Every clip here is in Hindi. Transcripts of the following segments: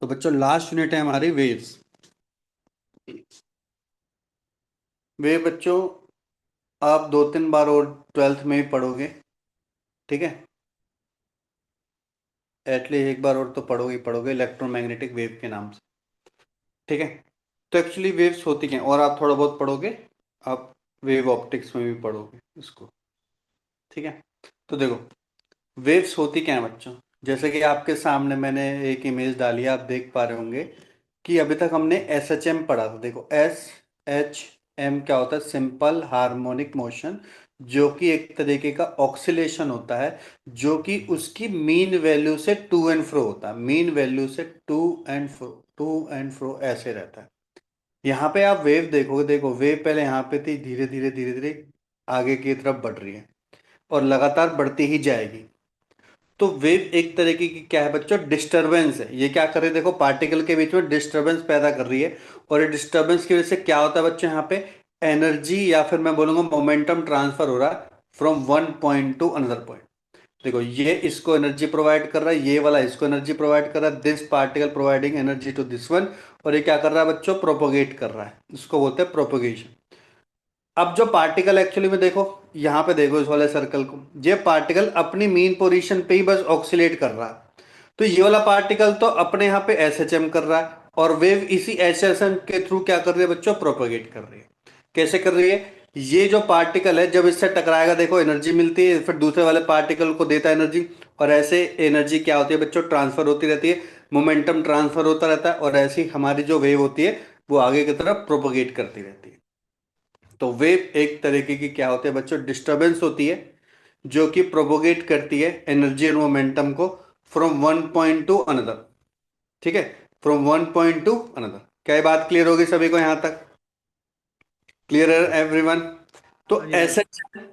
तो बच्चों लास्ट यूनिट है हमारी वेव्स। वेव बच्चों आप 2-3 बार और ट्वेल्थ में ही पढ़ोगे। ठीक है, एटलीस्ट एक बार और तो पढ़ोगे ही पढ़ोगे इलेक्ट्रोमैग्नेटिक वेव के नाम से। ठीक है, तो एक्चुअली वेव्स होती क्या हैं, और आप थोड़ा बहुत पढ़ोगे। आप वेव ऑप्टिक्स में भी पढ़ोगे इसको। ठीक है, तो देखो वेव्स होती क्या है बच्चों। जैसे कि आपके सामने मैंने एक इमेज डाली है, आप देख पा रहे होंगे कि अभी तक हमने एस एच एम पढ़ा था। देखो एस एच एम क्या होता है, सिंपल हार्मोनिक मोशन, जो कि एक तरीके का ऑक्सीलेशन होता है, जो कि उसकी मीन वैल्यू से टू एंड फ्रो होता है। मीन वैल्यू से टू एंड फ्रो ऐसे रहता है। यहाँ पे आप वेव देखोगे, देखो वेव पहले यहाँ पे थी, धीरे धीरे धीरे धीरे आगे की तरफ बढ़ रही है और लगातार बढ़ती ही जाएगी। तो वेव एक तरीके की क्या है बच्चों, डिस्टरबेंस है। ये क्या कर रही है, देखो पार्टिकल के बीच में डिस्टरबेंस पैदा कर रही है। और ये डिस्टरबेंस की वजह से क्या होता है बच्चों, यहाँ पे एनर्जी या फिर मैं बोलूंगा मोमेंटम ट्रांसफर हो रहा है from one point two another point. देखो ये इसको एनर्जी प्रोवाइड कर रहा है, ये वाला इसको एनर्जी प्रोवाइड कर रहा है, this particle providing energy to this one. और ये क्या कर रहा है बच्चों, प्रोपोगेट कर रहा है, इसको बोलते हैं प्रोपोगेशन। अब जो पार्टिकल एक्चुअली में देखो, यहां पे देखो इस वाले सर्कल को, ये पार्टिकल अपनी मीन पोजीशन पे ही बस ऑक्सीलेट कर रहा है। तो ये वाला पार्टिकल तो अपने यहाँ पे एसएचएम कर रहा है, और वेव इसी एसएचएम के थ्रू क्या कर रही है बच्चों, प्रोपोगेट कर रही है। कैसे कर रही है, ये जो पार्टिकल है जब इससे टकराएगा, देखो एनर्जी मिलती है, फिर दूसरे वाले पार्टिकल को देता है एनर्जी, और ऐसे एनर्जी क्या होती है बच्चों, ट्रांसफर होती रहती है, मोमेंटम ट्रांसफर होता रहता है, और ऐसी हमारी जो वेव होती है वो आगे की तरफ प्रोपोगेट करती रहती है। तो वेव एक तरीके की क्या होती है बच्चों, डिस्टरबेंस होती है, जो कि प्रोपोगेट करती है एनर्जी और मोमेंटम को from one point two another. ठीक है, from one point two another. क्या ये बात क्लियर होगी सभी को यहां तक? क्लियर है एवरीवन? तो हाँ जी सर। एसएचएम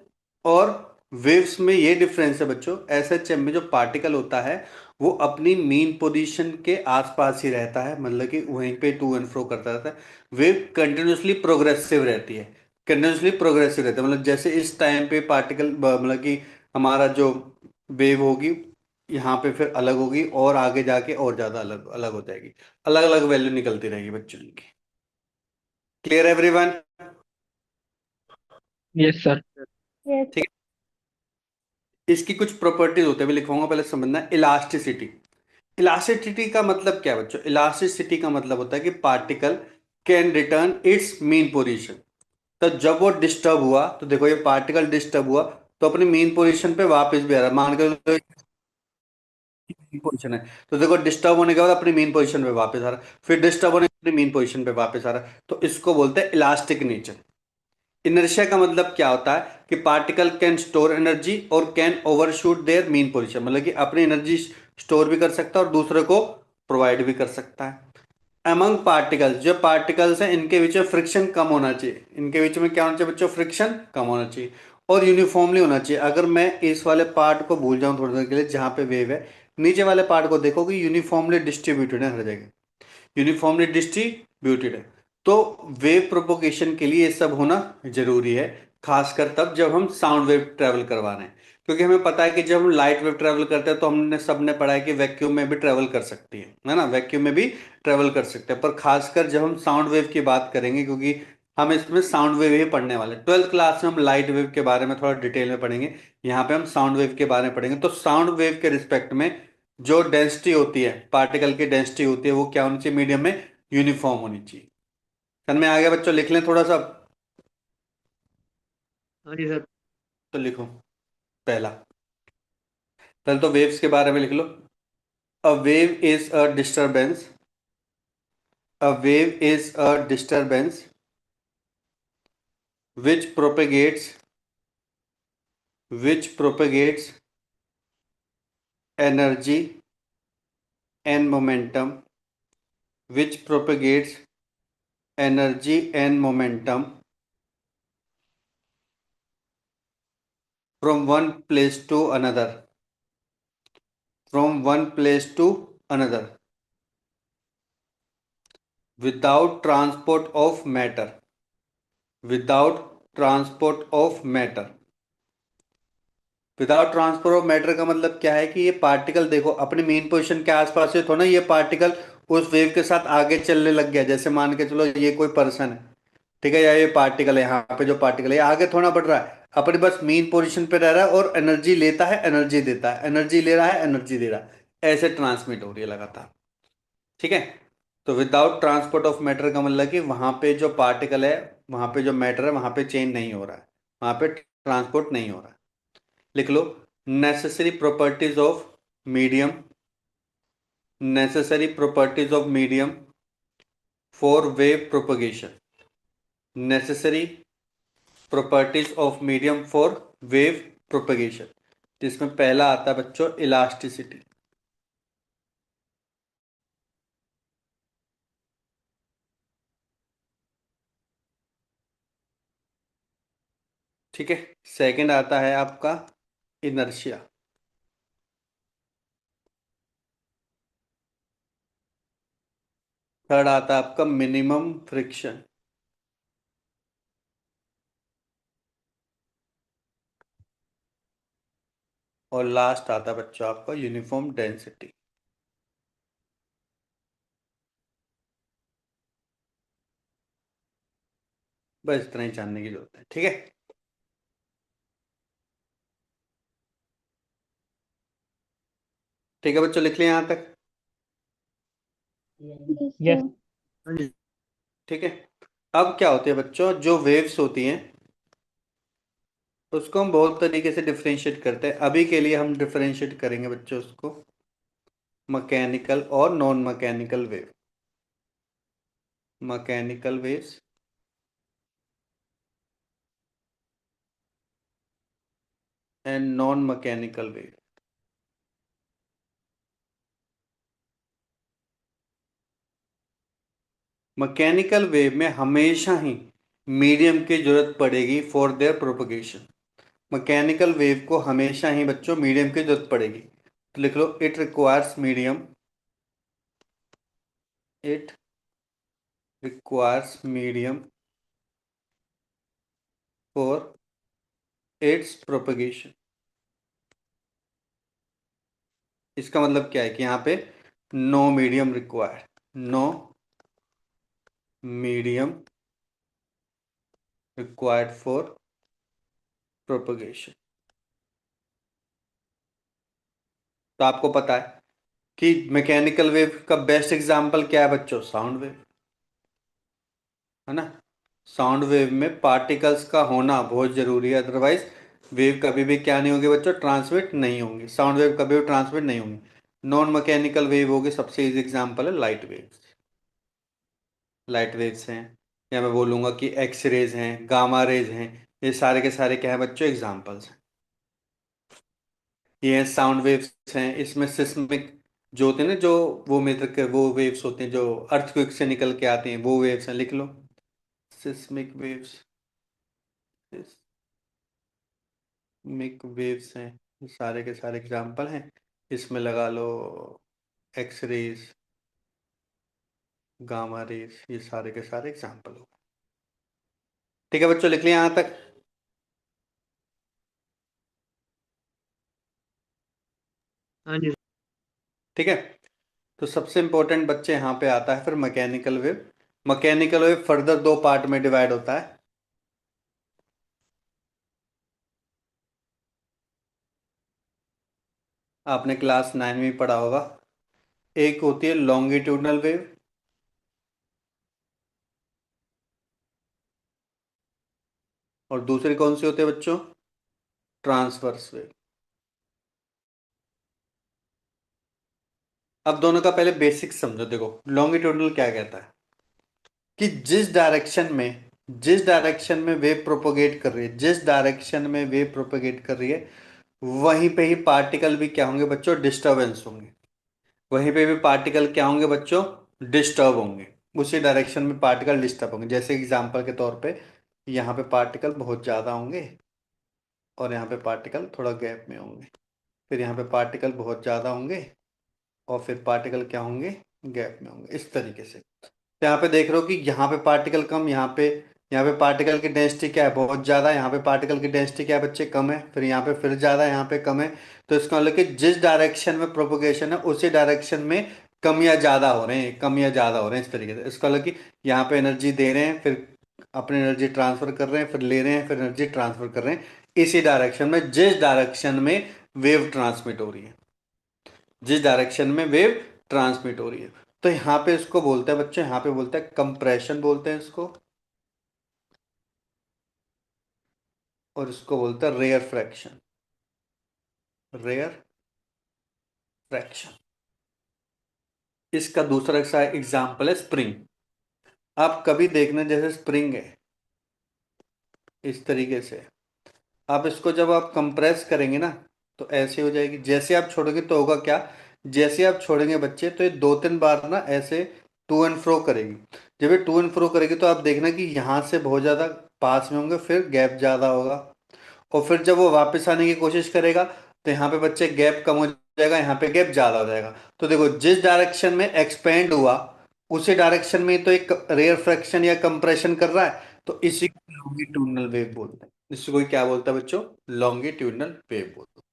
और वेव्स में ये डिफरेंस है बच्चों। एसएचएम में जो पार्टिकल होता है वो अपनी मीन पोजीशन के आसपास ही रहता है, मतलब कि वहीं पे टू एंड फ्रो करता रहता है। वेव कंटिन्यूसली प्रोग्रेसिव रहती है, कंटिन्यूसली प्रोग्रेसिव रहता है, मतलब जैसे इस टाइम पे पार्टिकल मतलब कि हमारा जो वेव होगी यहाँ पे फिर अलग होगी, और आगे जाके और ज्यादा अलग अलग हो जाएगी, अलग अलग वैल्यू निकलती रहेगी बच्चों की। Clear everyone? Yes sir. Yes. ठीक है, इसकी कुछ प्रॉपर्टीज होते हैं, मैं लिखवाऊंगा, पहले समझना। इलास्टिसिटी। इलास्टिसिटी का मतलब क्या है बच्चों, इलास्टिसिटी का मतलब होता है कि particle can return it's mean position. तो जब वो डिस्टर्ब हुआ, तो देखो ये पार्टिकल डिस्टर्ब हुआ तो अपनी मीन पोजीशन पे वापस भी आ रहा है, मान के पोजीशन है, तो देखो डिस्टर्ब होने के बाद अपनी मीन पोजीशन पे वापस आ रहा है, फिर डिस्टर्ब होने के बाद अपनी मीन पोजीशन पे वापस आ रहा है, तो इसको बोलते हैं इलास्टिक नेचर। इनर्शिया का मतलब क्या होता है कि पार्टिकल कैन स्टोर एनर्जी और can overshoot there mean position, मतलब कि अपनी एनर्जी स्टोर भी कर सकता है और दूसरे को प्रोवाइड भी कर सकता है। अमंग पार्टिकल्स, जो पार्टिकल्स हैं इनके बीच में फ्रिक्शन कम होना चाहिए। इनके बीच में क्या होना चाहिए बच्चों, फ्रिक्शन कम होना चाहिए, और यूनिफॉर्मली होना चाहिए। अगर मैं इस वाले पार्ट को भूल जाऊं थोड़ी देर के लिए, जहां पे वेव है, नीचे वाले पार्ट को देखोगे यूनिफॉर्मली डिस्ट्रीब्यूटेड है हर जगह, यूनिफॉर्मली डिस्ट्रीब्यूटेड है। तो वेव प्रोपोगेशन के लिए ये सब होना जरूरी है, खासकर तब जब हम साउंड वेव ट्रेवल करवा रहे हैं। क्योंकि हमें पता है कि जब हम लाइट वेव ट्रेवल करते हैं तो हमने सबने पढ़ा है कि वैक्यूम में भी ट्रेवल कर सकती है ना, वैक्यूम में भी ट्रेवल कर सकते हैं। पर खासकर जब हम साउंड वेव की बात करेंगे, क्योंकि हम इसमें साउंड वेव ही पढ़ने वाले हैं, ट्वेल्थ क्लास में हम लाइट वेव के बारे में थोड़ा डिटेल में पढ़ेंगे, यहाँ पे हम साउंड वेव के बारे में पढ़ेंगे। तो साउंड वेव के रिस्पेक्ट में जो डेंसिटी होती है, पार्टिकल की डेंसिटी होती है, वो क्या होनी चाहिए, मीडियम में यूनिफॉर्म होनी चाहिए। सन में आ गया बच्चों, लिख लें थोड़ा सा। हाँ जी सर। तो लिखो, पहला, पहले तो वेव्स के बारे में लिख लो। A wave is a disturbance, a wave is a disturbance which propagates which propagates energy and momentum, which propagates energy and momentum from one place to another, from one place to another, without transport of matter, without transport of matter। Without transfer of matter का मतलब क्या है कि ये पार्टिकल देखो अपने मेन पोजीशन के आसपास से, थोड़ा ना ये पार्टिकल उस वेव के साथ आगे चलने लग गया, जैसे मान के चलो ये कोई पर्सन है, ठीक है, या ये पार्टिकल है, यहाँ पे जो पार्टिकल है ये आगे थोड़ा बढ़ रहा है, अपनी बस मेन पोजीशन पे रह रहा है और एनर्जी लेता है, एनर्जी देता है, एनर्जी ले रहा है, एनर्जी दे रहा है, ऐसे ट्रांसमिट हो रही है लगातार। ठीक है। तो विदाउट ट्रांसपोर्ट ऑफ मैटर का मतलब कि वहां पे जो पार्टिकल है, वहां पे जो मैटर है, वहां पे चेंज नहीं हो रहा है, वहां पे ट्रांसपोर्ट नहीं हो रहा है। लिख लो, necessary properties of medium, necessary properties of medium for wave propagation, necessary properties of medium for wave propagation, जिसमें पहला आता है बच्चों इलास्टिसिटी। ठीक है। सेकंड आता है आपका इनर्शिया। थर्ड आता है आपका मिनिमम फ्रिक्शन। और लास्ट आता है बच्चों आपका यूनिफॉर्म डेंसिटी। बस इतना ही जानने की जरूरत है। ठीक है। ठीक है बच्चों, लिख लिया यहां तक। यस। हाँ जी। ठीक है। अब क्या होती है बच्चों, जो वेव्स होती हैं उसको हम बहुत तरीके से डिफरेंशिएट करते हैं। अभी के लिए हम डिफरेंशिएट करेंगे बच्चों उसको मैकेनिकल और non mechanical wave, mechanical waves and non mechanical wave. Mechanical wave में हमेशा ही मीडियम की जरूरत पड़ेगी for their propagation. Mechanical wave को हमेशा ही बच्चों मीडियम की जरूरत पड़ेगी, तो लिख लो it requires medium, it requires medium for its propagation. इसका मतलब क्या है कि यहाँ पे no medium required, no medium required for propagation. तो आपको पता है कि मैकेनिकल वेव का बेस्ट एग्जांपल क्या है बच्चों, साउंड वेव, है ना। साउंड वेव में पार्टिकल्स का होना बहुत जरूरी है, अदरवाइज वेव कभी भी क्या नहीं होगी बच्चों, ट्रांसमिट नहीं होंगी, साउंड वेव कभी भी ट्रांसमिट नहीं होंगी। नॉन मैकेनिकल वेव होगी, सबसे इजी एग्जांपल है लाइट वेव्स, लाइट वेव्स हैं, या मैं बोलूंगा कि एक्स रेज हैं, गामा रेज हैं, ये सारे के सारे क्या है बच्चों, एग्जांपल्स हैं। ये साउंड वेव्स हैं, इसमें सिस्मिक जो होते हैं ना, जो वो मेथड के वो वेव्स होते हैं जो अर्थक्वेक से निकल के आते हैं, वो वेव्स हैं, लिख लो सिस्मिक वेव्स, सिस्मिक वेव्स हैं, ये सारे के सारे एग्जांपल हैं। इसमें लगा लो एक्स रेज, गामा रेज, ये सारे के सारे एग्जांपल हो। ठीक है बच्चों, लिख लिया यहाँ तक। हाँ जी। ठीक है। तो सबसे इंपॉर्टेंट बच्चे यहाँ पे आता है फिर mechanical wave. Mechanical wave further दो पार्ट में डिवाइड होता है। आपने क्लास 9 में ही पढ़ा होगा। एक होती है लॉन्गिट्यूडनल वेव, और दूसरी कौन सी होती है बच्चों, ट्रांसवर्स वेव। अब दोनों का पहले बेसिक समझो। देखो लॉन्गिट्यूडनल क्या कहता है कि जिस डायरेक्शन में वेव प्रोपोगेट कर रही है, जिस डायरेक्शन में वेव प्रोपोगेट कर रही है, वहीं पे ही पार्टिकल भी क्या होंगे बच्चों, डिस्टर्बेंस होंगे। वहीं पे भी पार्टिकल क्या होंगे बच्चों, डिस्टर्ब होंगे। उसी डायरेक्शन में पार्टिकल डिस्टर्ब होंगे। जैसे एग्जांपल के तौर पे यहाँ पे पार्टिकल बहुत ज़्यादा होंगे और यहाँ पे पार्टिकल थोड़ा गैप में होंगे, फिर यहाँ पे पार्टिकल बहुत ज़्यादा होंगे और फिर पार्टिकल क्या होंगे, गैप में होंगे, इस तरीके से। तो यहाँ पे देख रहे हो कि यहाँ पे पार्टिकल कम, यहाँ पे पार्टिकल की डेंसिटी क्या है, बहुत ज़्यादा। यहाँ पे पार्टिकल की डेंसिटी क्या है बच्चे, कम है। फिर यहाँ पे फिर ज़्यादा, यहाँ पे कम है। तो इसका मतलब कि जिस डायरेक्शन में प्रोपोगेशन है उसी डायरेक्शन में कम या ज्यादा हो रहे हैं, कम या ज्यादा हो रहे हैं इस तरीके से। इसका मतलब कि यहाँ पे एनर्जी दे रहे हैं, फिर अपनी एनर्जी ट्रांसफर कर रहे हैं, फिर ले रहे हैं, फिर एनर्जी ट्रांसफर कर रहे हैं, इसी डायरेक्शन में, जिस डायरेक्शन में वेव ट्रांसमिट हो रही है, जिस डायरेक्शन में वेव ट्रांसमिट हो रही है। तो यहाँ पे इसको बोलते हैं बच्चे, यहाँ पे बोलते हैं कंप्रेशन बोलते हैं इसको, और इसको बोलते हैं रेयर फ्रैक्शन, रेयर फ्रैक्शन। इसका दूसरा सा एग्जाम्पल है स्प्रिंग। आप कभी देखना, जैसे स्प्रिंग है इस तरीके से, आप इसको जब आप कंप्रेस करेंगे ना तो ऐसे हो जाएगी, जैसे आप छोड़ोगे तो होगा क्या, जैसे आप छोड़ेंगे बच्चे तो ये 2-3 बार ना ऐसे टू एंड फ्रो करेगी। जब ये टू एंड फ्रो करेगी तो आप देखना कि यहाँ से बहुत ज़्यादा पास में होंगे, फिर गैप ज़्यादा होगा, और फिर जब वो वापस आने की कोशिश करेगा तो यहाँ पे बच्चे गैप कम हो जाएगा, यहाँ पे गैप ज्यादा हो जाएगा। तो देखो जिस डायरेक्शन में एक्सपेंड हुआ उसी डायरेक्शन में तो एक रेयर फ्रैक्शन या कंप्रेशन कर रहा है, तो इसी को लॉन्गिट्यूडनल वेव बोलते हैं। इसको कोई क्या बोलता है बच्चों, लॉन्गिट्यूडनल वेव बोलते हैं।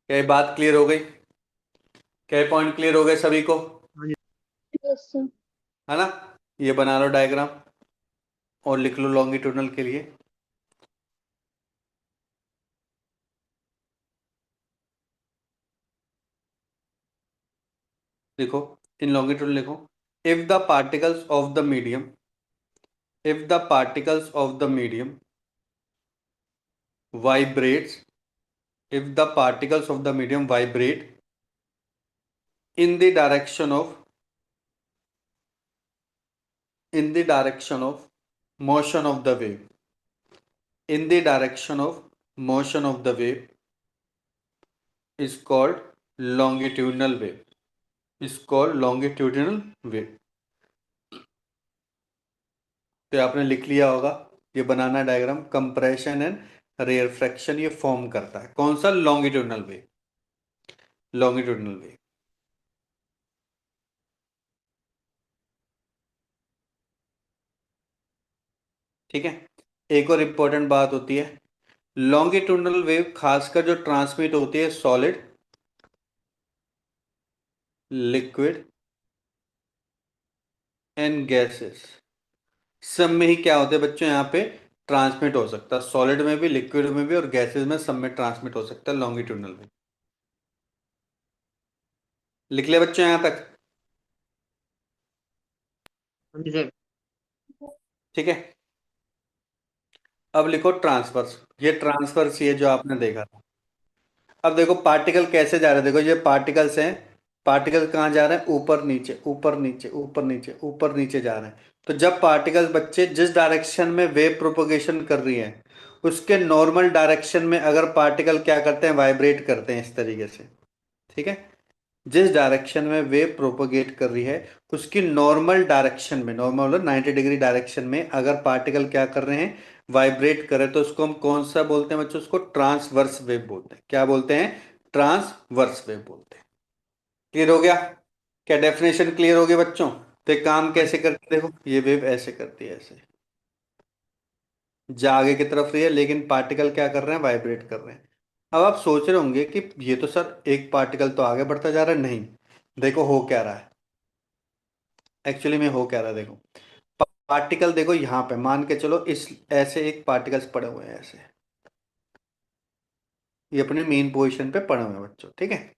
क्या ये बात क्लियर हो गई, क्या पॉइंट क्लियर हो गए सभी को, हाँ जी। Yes sir. है ना। ये बना लो डायग्राम और लिख लो लॉन्गिट्यूडनल के लिए। देखो इन लॉन्गिट्यूड लिखो, if the particles of the medium, if the particles of the medium vibrates, if the particles of the medium vibrate in the direction of, in the direction of motion of the wave, in the direction of motion of the wave is called longitudinal wave, is called longitudinal wave। तो आपने लिख लिया होगा, ये बनाना diagram, compression and rarefaction ये फॉर्म करता है कौन सा, लॉन्गिट्यूडनल वेव, लॉन्गिट्यूडनल वेव। ठीक है। एक और इंपॉर्टेंट बात होती है, लॉन्गिट्यूडनल वेव खासकर जो ट्रांसमिट होती है सॉलिड, लिक्विड एंड गैसेस, सब में ही क्या होते हैं बच्चों, यहाँ पे ट्रांसमिट हो सकता है, सॉलिड में भी, लिक्विड में भी, और गैसेस में, सब में ट्रांसमिट हो सकता है लॉन्गिट्यूडनल वेव। लिख ले बच्चों यहाँ तक, हाँ जी सर। ठीक है। अब लिखो ट्रांसवर्स, ये ट्रांसवर्स ये जो आपने देखा था। अब देखो पार्टिकल कैसे जा रहे हैं, देखो ये पार्टिकल्स हैं, पार्टिकल कहाँ जा रहे हैं, ऊपर नीचे ऊपर नीचे ऊपर नीचे ऊपर नीचे जा रहे हैं। तो जब पार्टिकल्स बच्चे जिस डायरेक्शन में वेव प्रोपोगेशन कर रही है उसके नॉर्मल डायरेक्शन में अगर पार्टिकल क्या करते हैं, वाइब्रेट करते हैं इस तरीके से, ठीक है। जिस डायरेक्शन में वेव प्रोपोगेट कर रही है उसकी नॉर्मल डायरेक्शन में, नॉर्मल मतलब 90 डिग्री डायरेक्शन में अगर पार्टिकल क्या कर रहे हैं, वाइब्रेट कर रहे हैं, तो उसको हम कौन सा बोलते हैं बच्चों, उसको ट्रांसवर्स वेव बोलते हैं। क्या बोलते हैं, ट्रांसवर्स वेव बोलते हैं। क्लियर हो गया, क्या डेफिनेशन क्लियर हो गया बच्चों। तो एक काम हाँ कैसे करती है, देखो ये वेव ऐसे करती है, ऐसे जा आगे की तरफ रही है, लेकिन पार्टिकल क्या कर रहे हैं, वाइब्रेट कर रहे हैं। अब आप सोच रहे होंगे कि ये तो सर एक पार्टिकल तो आगे बढ़ता जा रहा है, नहीं, देखो हो क्या रहा है, एक्चुअली में हो क्या रहा है, देखो पार्टिकल देखो यहाँ पे मान के चलो, इस ऐसे एक पार्टिकल्स पड़े हुए हैं ऐसे, ये अपने मेन पोजीशन पे पड़े हुए हैं बच्चों, ठीक है।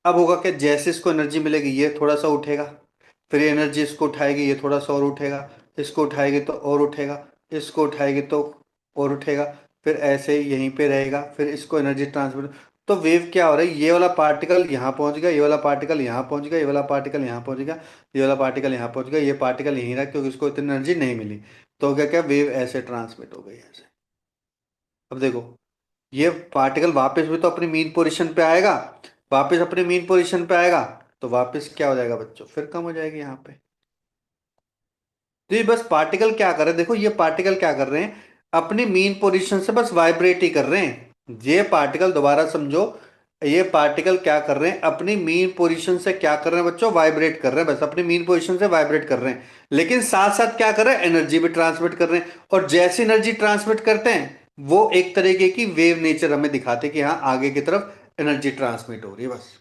अब होगा क्या, जैसे इसको एनर्जी मिलेगी ये थोड़ा सा उठेगा, फिर ये एनर्जी इसको उठाएगी, ये थोड़ा सा और उठेगा, इसको उठाएगी तो और उठेगा, इसको उठाएगी तो और उठेगा, फिर ऐसे ही यहीं पे रहेगा, फिर इसको एनर्जी ट्रांसफर। तो वेव क्या हो रहा है, ये वाला पार्टिकल यहाँ पहुंच गया, ये वाला पार्टिकल यहाँ पहुंच गया, ये वाला पार्टिकल यहाँ पहुंच गया, ये वाला पार्टिकल यहाँ पहुंच गया, ये पार्टिकल यहीं रहा क्योंकि इसको इतनी एनर्जी नहीं मिली। तो हो गया क्या, वेव ऐसे ट्रांसमिट हो गई ऐसे। अब देखो ये पार्टिकल वापस भी तो अपनी मीन पोजीशन पे आएगा, वापस अपनी मीन पोजीशन पे आएगा, तो वापस क्या हो जाएगा बच्चों, फिर कम हो जाएगी यहाँ पे। तो ये बस पार्टिकल क्या कर रहे हैं, देखो ये पार्टिकल क्या कर रहे हैं, अपनी मीन पोजीशन से बस वाइब्रेट ही कर रहे हैं। ये पार्टिकल दोबारा समझो, ये पार्टिकल क्या कर रहे हैं, अपनी मीन पोजीशन से क्या कर रहे हैं बच्चों, वाइब्रेट कर रहे हैं, बस अपनी मीन पोजीशन से वाइब्रेट कर रहे हैं, लेकिन साथ साथ क्या कर रहे हैं, एनर्जी भी ट्रांसमिट कर रहे हैं। और जैसी एनर्जी ट्रांसमिट करते हैं वो एक तरीके की वेव नेचर हमें दिखाते हैं कि हाँ आगे की तरफ एनर्जी ट्रांसमिट हो रही है बस।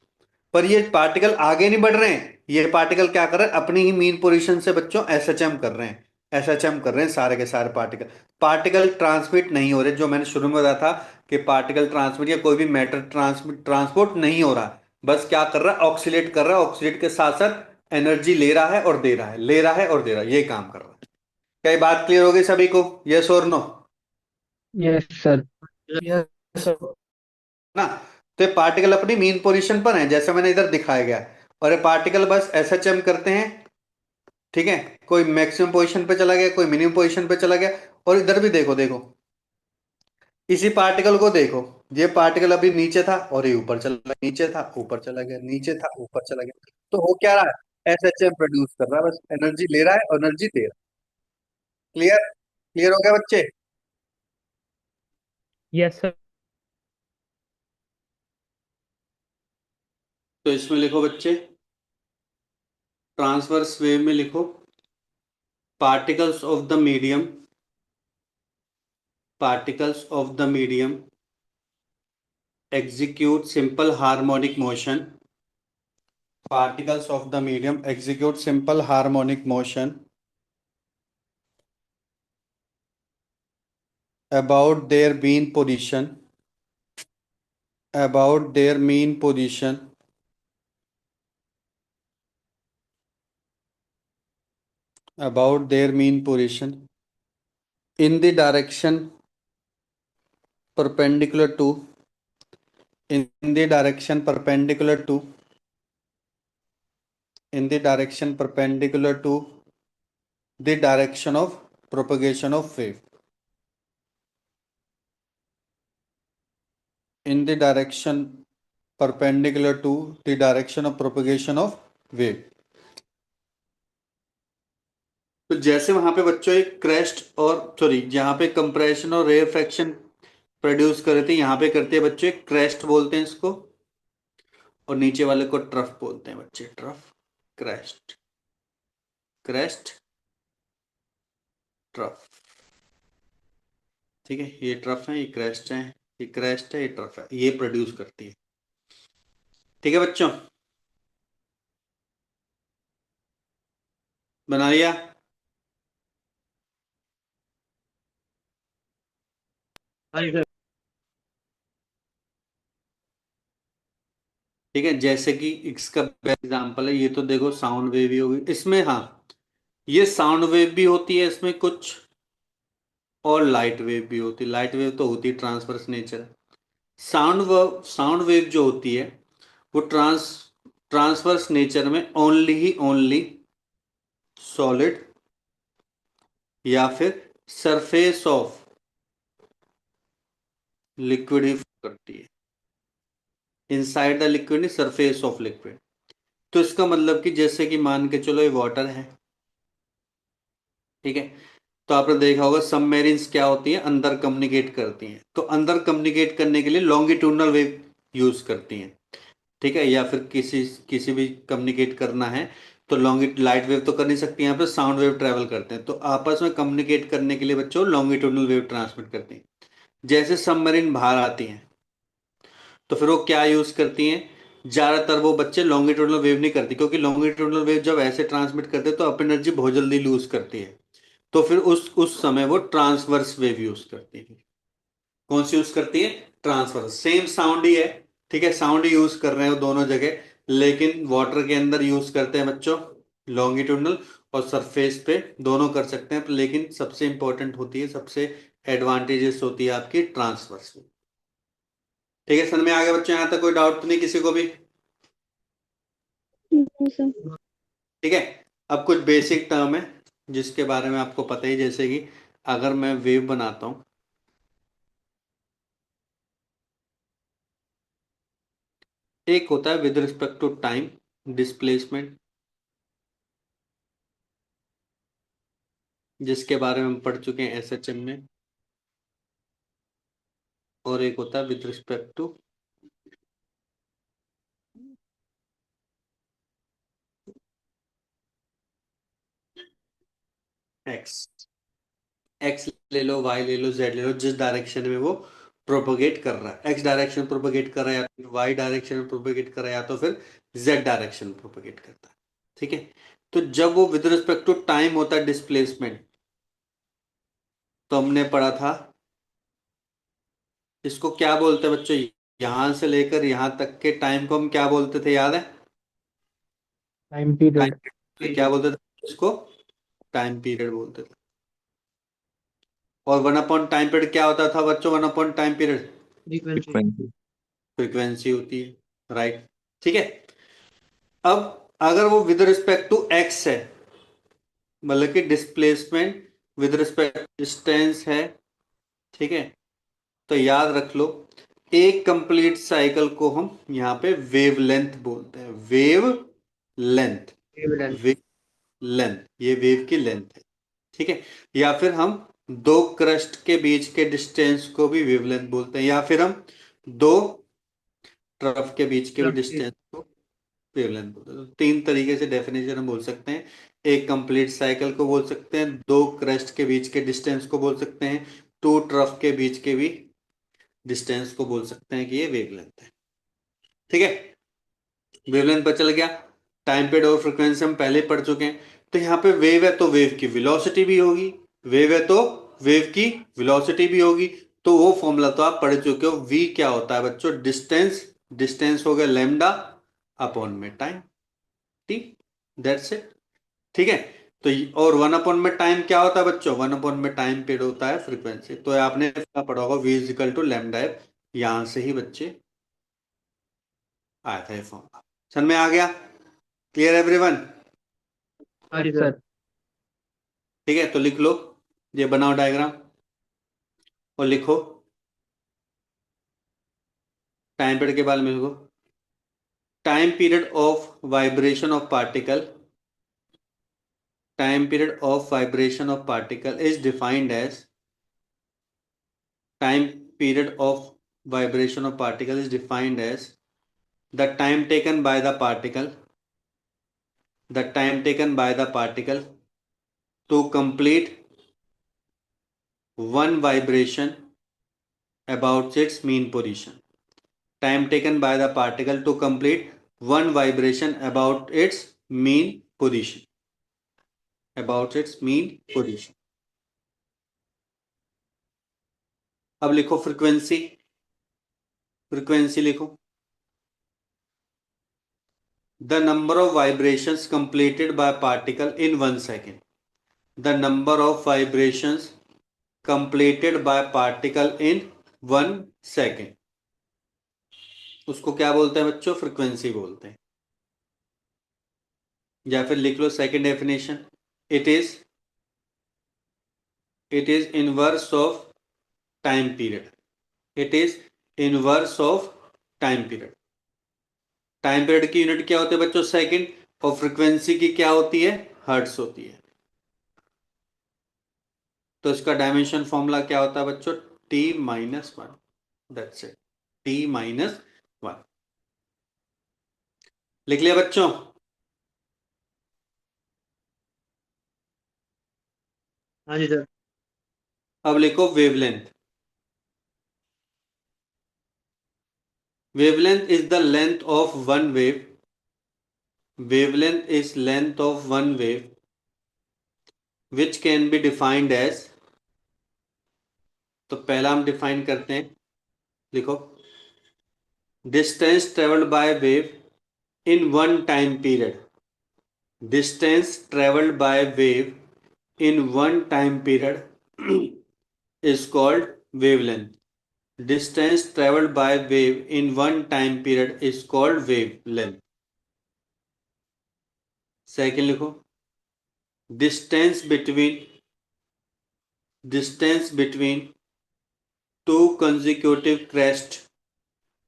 पर ये पार्टिकल आगे नहीं बढ़ रहे हैं, ये पार्टिकल क्या कर रहे हैं, अपनी ही मीन पोजीशन से बच्चों एसएचएम कर रहे हैं, एसएचएम कर रहे हैं सारे के सारे पार्टिकल। पार्टिकल ट्रांसमिट नहीं हो रहे, जो मैंने शुरू में बताया था कि पार्टिकल ट्रांसमिट या कोई भी मैटर ट्रांसमिट ट्रांसपोर्ट नहीं हो रहा, बस क्या कर रहा है, ऑक्सीलेट कर रहा है, ऑक्सीलेट के साथ साथ एनर्जी ले रहा है और दे रहा है, ले रहा है और दे रहा है, ये काम कर रहा है। क्या ये बात क्लियर हो गई सभी को, यस और नो? Yes, sir. यस ना? तो ये पार्टिकल अपनी मीन पोजीशन पर है, जैसे मैंने इधर दिखाया गया है, और ये पार्टिकल बस एसएचएम करते हैं, ठीक है? कोई मैक्सिमम पोजीशन पे चला गया, कोई मिनिमम पोजीशन पे चला गया। और इधर भी देखो, देखो इसी पार्टिकल को देखो, ये पार्टिकल अभी नीचे था और ये ऊपर चला गया, नीचे था ऊपर चला गया, नीचे था ऊपर चला गया, तो हो क्या रहा है, एसएचएम प्रोड्यूस कर रहा है, बस एनर्जी ले रहा है और एनर्जी दे रहा है। क्लियर? क्लियर हो गया बच्चे? Yes, sir. तो इसमें लिखो बच्चे, ट्रांसवर्स वेव में लिखो, particles of the medium, particles of the medium execute simple harmonic motion, particles of the medium execute simple harmonic motion about their mean position, about their mean position, about their mean position in the direction perpendicular to, in the direction perpendicular to, in the direction perpendicular to the direction of propagation of wave, in the direction perpendicular to the direction of propagation of wave। तो जैसे वहां पे बच्चों एक क्रेस्ट और सॉरी, जहां पे कंप्रेशन और रेयरफेक्शन प्रोड्यूस कर रहे थे, यहां पे करते हैं बच्चे क्रेस्ट बोलते हैं इसको, और नीचे वाले को ट्रफ बोलते हैं बच्चे, ट्रफ, क्रेस्ट, क्रेस्ट, ट्रफ। ठीक है, ये ट्रफ है, ये क्रेस्ट है, ये क्रेस्ट है, ये ट्रफ है, ये प्रोड्यूस करती है। ठीक है बच्चों, बना लिया? हाँ जी, sir. ठीक है, जैसे कि इसका एग्जांपल है, ये तो देखो साउंड वेव ही होगी इसमें, हाँ ये साउंड वेव भी होती है इसमें कुछ, और लाइट वेव भी होती है। लाइट वेव तो होती है ट्रांसवर्स नेचर। साउंड वेव जो होती है वो ट्रांसवर्स नेचर में ओनली ही ओनली सॉलिड या फिर सरफेस ऑफ लिक्विड ही करती है, inside the liquid, surface of liquid. तो इसका मतलब कि जैसे कि मान के चलो ये वाटर है, ठीक है? तो आपने देखा होगा सबमेरीन्स क्या होती हैं, अंदर कम्युनिकेट करती हैं, तो अंदर कम्युनिकेट करने के लिए लॉन्गिट्यूडनल वेव यूज करती हैं, ठीक है? या फिर किसी किसी भी कम्युनिकेट करना है तो लॉन्ग लाइट वेव तो कर नहीं सकती, यहाँ पे साउंड वेव ट्रेवल करते हैं, तो आपस में कम्युनिकेट करने के लिए बच्चों लॉन्गिट्यूडनल वेव ट्रांसमिट करती हैं। जैसे सबमरीन बाहर आती हैं तो फिर वो क्या यूज करती हैं, ज्यादातर वो बच्चे लॉन्गिट्यूडनल वेव नहीं करती, क्योंकि लॉन्गिट्यूडनल वेव जब ऐसे ट्रांसमिट करते हैं तो अप एनर्जी बहुत जल्दी लूज करती है, तो फिर उस समय वो ट्रांसवर्स वेव यूज करती है। कौन सी यूज करती है? ट्रांसवर्स। सेम साउंड ही है, ठीक है, साउंड ही यूज कर रहे हो दोनों जगह, लेकिन वाटर के अंदर यूज करते हैं बच्चों लॉन्गिट्यूडनल, और सरफेस पे दोनों कर सकते हैं, लेकिन सबसे इंपॉर्टेंट होती है, सबसे एडवांटेजेस होती है आपकी ट्रांसवर्स। ठीक है, समझ में आ गया बच्चों? यहां तक कोई डाउट तो नहीं किसी को भी? नहीं सर। ठीक है, अब कुछ बेसिक टर्म है जिसके बारे में आपको पता ही, जैसे कि अगर मैं वेव बनाता हूं, एक होता है with respect to time displacement, जिसके बारे में हम पढ़ चुके हैं एसएचएम में, और एक होता है with respect to x. X ले लो, वाई ले लो, जेड ले लो, जिस डायरेक्शन में वो प्रोपोगेट कर रहा है, एक्स डायरेक्शन में प्रोपोगेट कर रहा है, या वाई डायरेक्शन में प्रोपोगेट कर रहा है, या तो फिर जेड डायरेक्शन में प्रोपोगेट करता है। ठीक है। तो जब वो विद रिस्पेक्ट टू टाइम होता है डिस्प्लेसमेंट, तो हमने पढ़ा था इसको क्या बोलते हैं बच्चों, यहां से लेकर यहां तक के टाइम को हम क्या बोलते थे, याद है? Time time period. पीरियड क्या बोलते थे इसको? टाइम पीरियड बोलते थे। और वन अपॉन टाइम पीरियड क्या होता था बच्चों? One upon time period frequency. Frequency. Frequency होती है, राइट। ठीक है। अब अगर वो विद रिस्पेक्ट टू एक्स है, मतलब कि डिस्प्लेसमेंट विद रिस्पेक्ट डिस्टेंस है, ठीक है, तो याद रख लो एक कंप्लीट साइकिल को हम यहां पे वेव लेंथ बोलते हैं। Wave length, wavelength. Wave length, ये वेव की लेंथ है, ठीक है। या फिर हम दो क्रस्ट के बीच के डिस्टेंस को भी वेवलेंथ बोलते हैं, या फिर हम दो ट्रफ के बीच के भी डिस्टेंस को वेवलेंथ बोलते हैं। तो तीन तरीके से डेफिनेशन हम बोल सकते हैं। एक कंप्लीट साइकिल को बोल सकते हैं, दो क्रस्ट के बीच के डिस्टेंस को बोल सकते हैं, टू ट्रफ के बीच के भी डिस्टेंस को बोल सकते हैं कि ये वेवलेंथ है। ठीक है, वेवलेंथ पर चल गया। टाइम पीरियड और फ्रीक्वेंसी हम पहले पढ़ चुके हैं। तो यहाँ पे वेव है तो वेव की वेलोसिटी भी होगी, वेव है तो वेव की वेलोसिटी भी होगी। तो वो फॉर्मूला तो आप पढ़ चुके हो। वी क्या होता है बच्चों? डिस्टेंस, डिस्टेंस हो गया लैम्डा अपॉन में टाइम, ठीक, दैट्स इट। ठीक है। तो और वन अपॉन में टाइम क्या होता है बच्चों? वन अपॉन में टाइम पीरियड होता है फ्रीक्वेंसी। तो आपने पढ़ा होगा v is equal to lambda f, यहां से ही बच्चे आया था ये फॉर्मूला। समझ में आ गया? Clear everyone? हाँ जी सर। ठीक है, तो लिख लो, ये बनाओ डायग्राम और लिखो टाइम पीरियड के बारे में। लिखो time period of vibration of particle, time period of vibration of particle is defined as, time period of vibration of particle is defined as the time taken by the particle, the time taken by the particle to complete one vibration about its mean position. Time taken by the particle to complete one vibration about its mean position, about its mean position. अब लिखो फ्रीक्वेंसी, फ्रीक्वेंसी लिखो the number of vibrations completed by particle in 1 second, the number of vibrations completed by particle in 1 second, उसको क्या बोलते हैं बच्चों? फ्रीक्वेंसी बोलते हैं। या फिर लिख लो second definition, it is, it is inverse of time period, it is inverse of time period. Time period की यूनिट क्या होती है बच्चों? सेकंड। और फ्रीक्वेंसी की क्या होती है? हर्ट्ज होती है। तो इसका डायमेंशन फॉर्मूला क्या होता है बच्चों? T-1, that's it, T-1। लिख लिया बच्चों? हाँ जी सर। अब लिखो wavelength, wavelength is the length of one wave, wavelength is length of one wave which can be defined as, तो पहला हम डिफाइन करते हैं, लिखो distance travelled by wave in one time period, distance travelled by wave in one time period is called wavelength, distance traveled by wave in one time period is called wavelength। Second लिखो distance between, distance between two consecutive crest,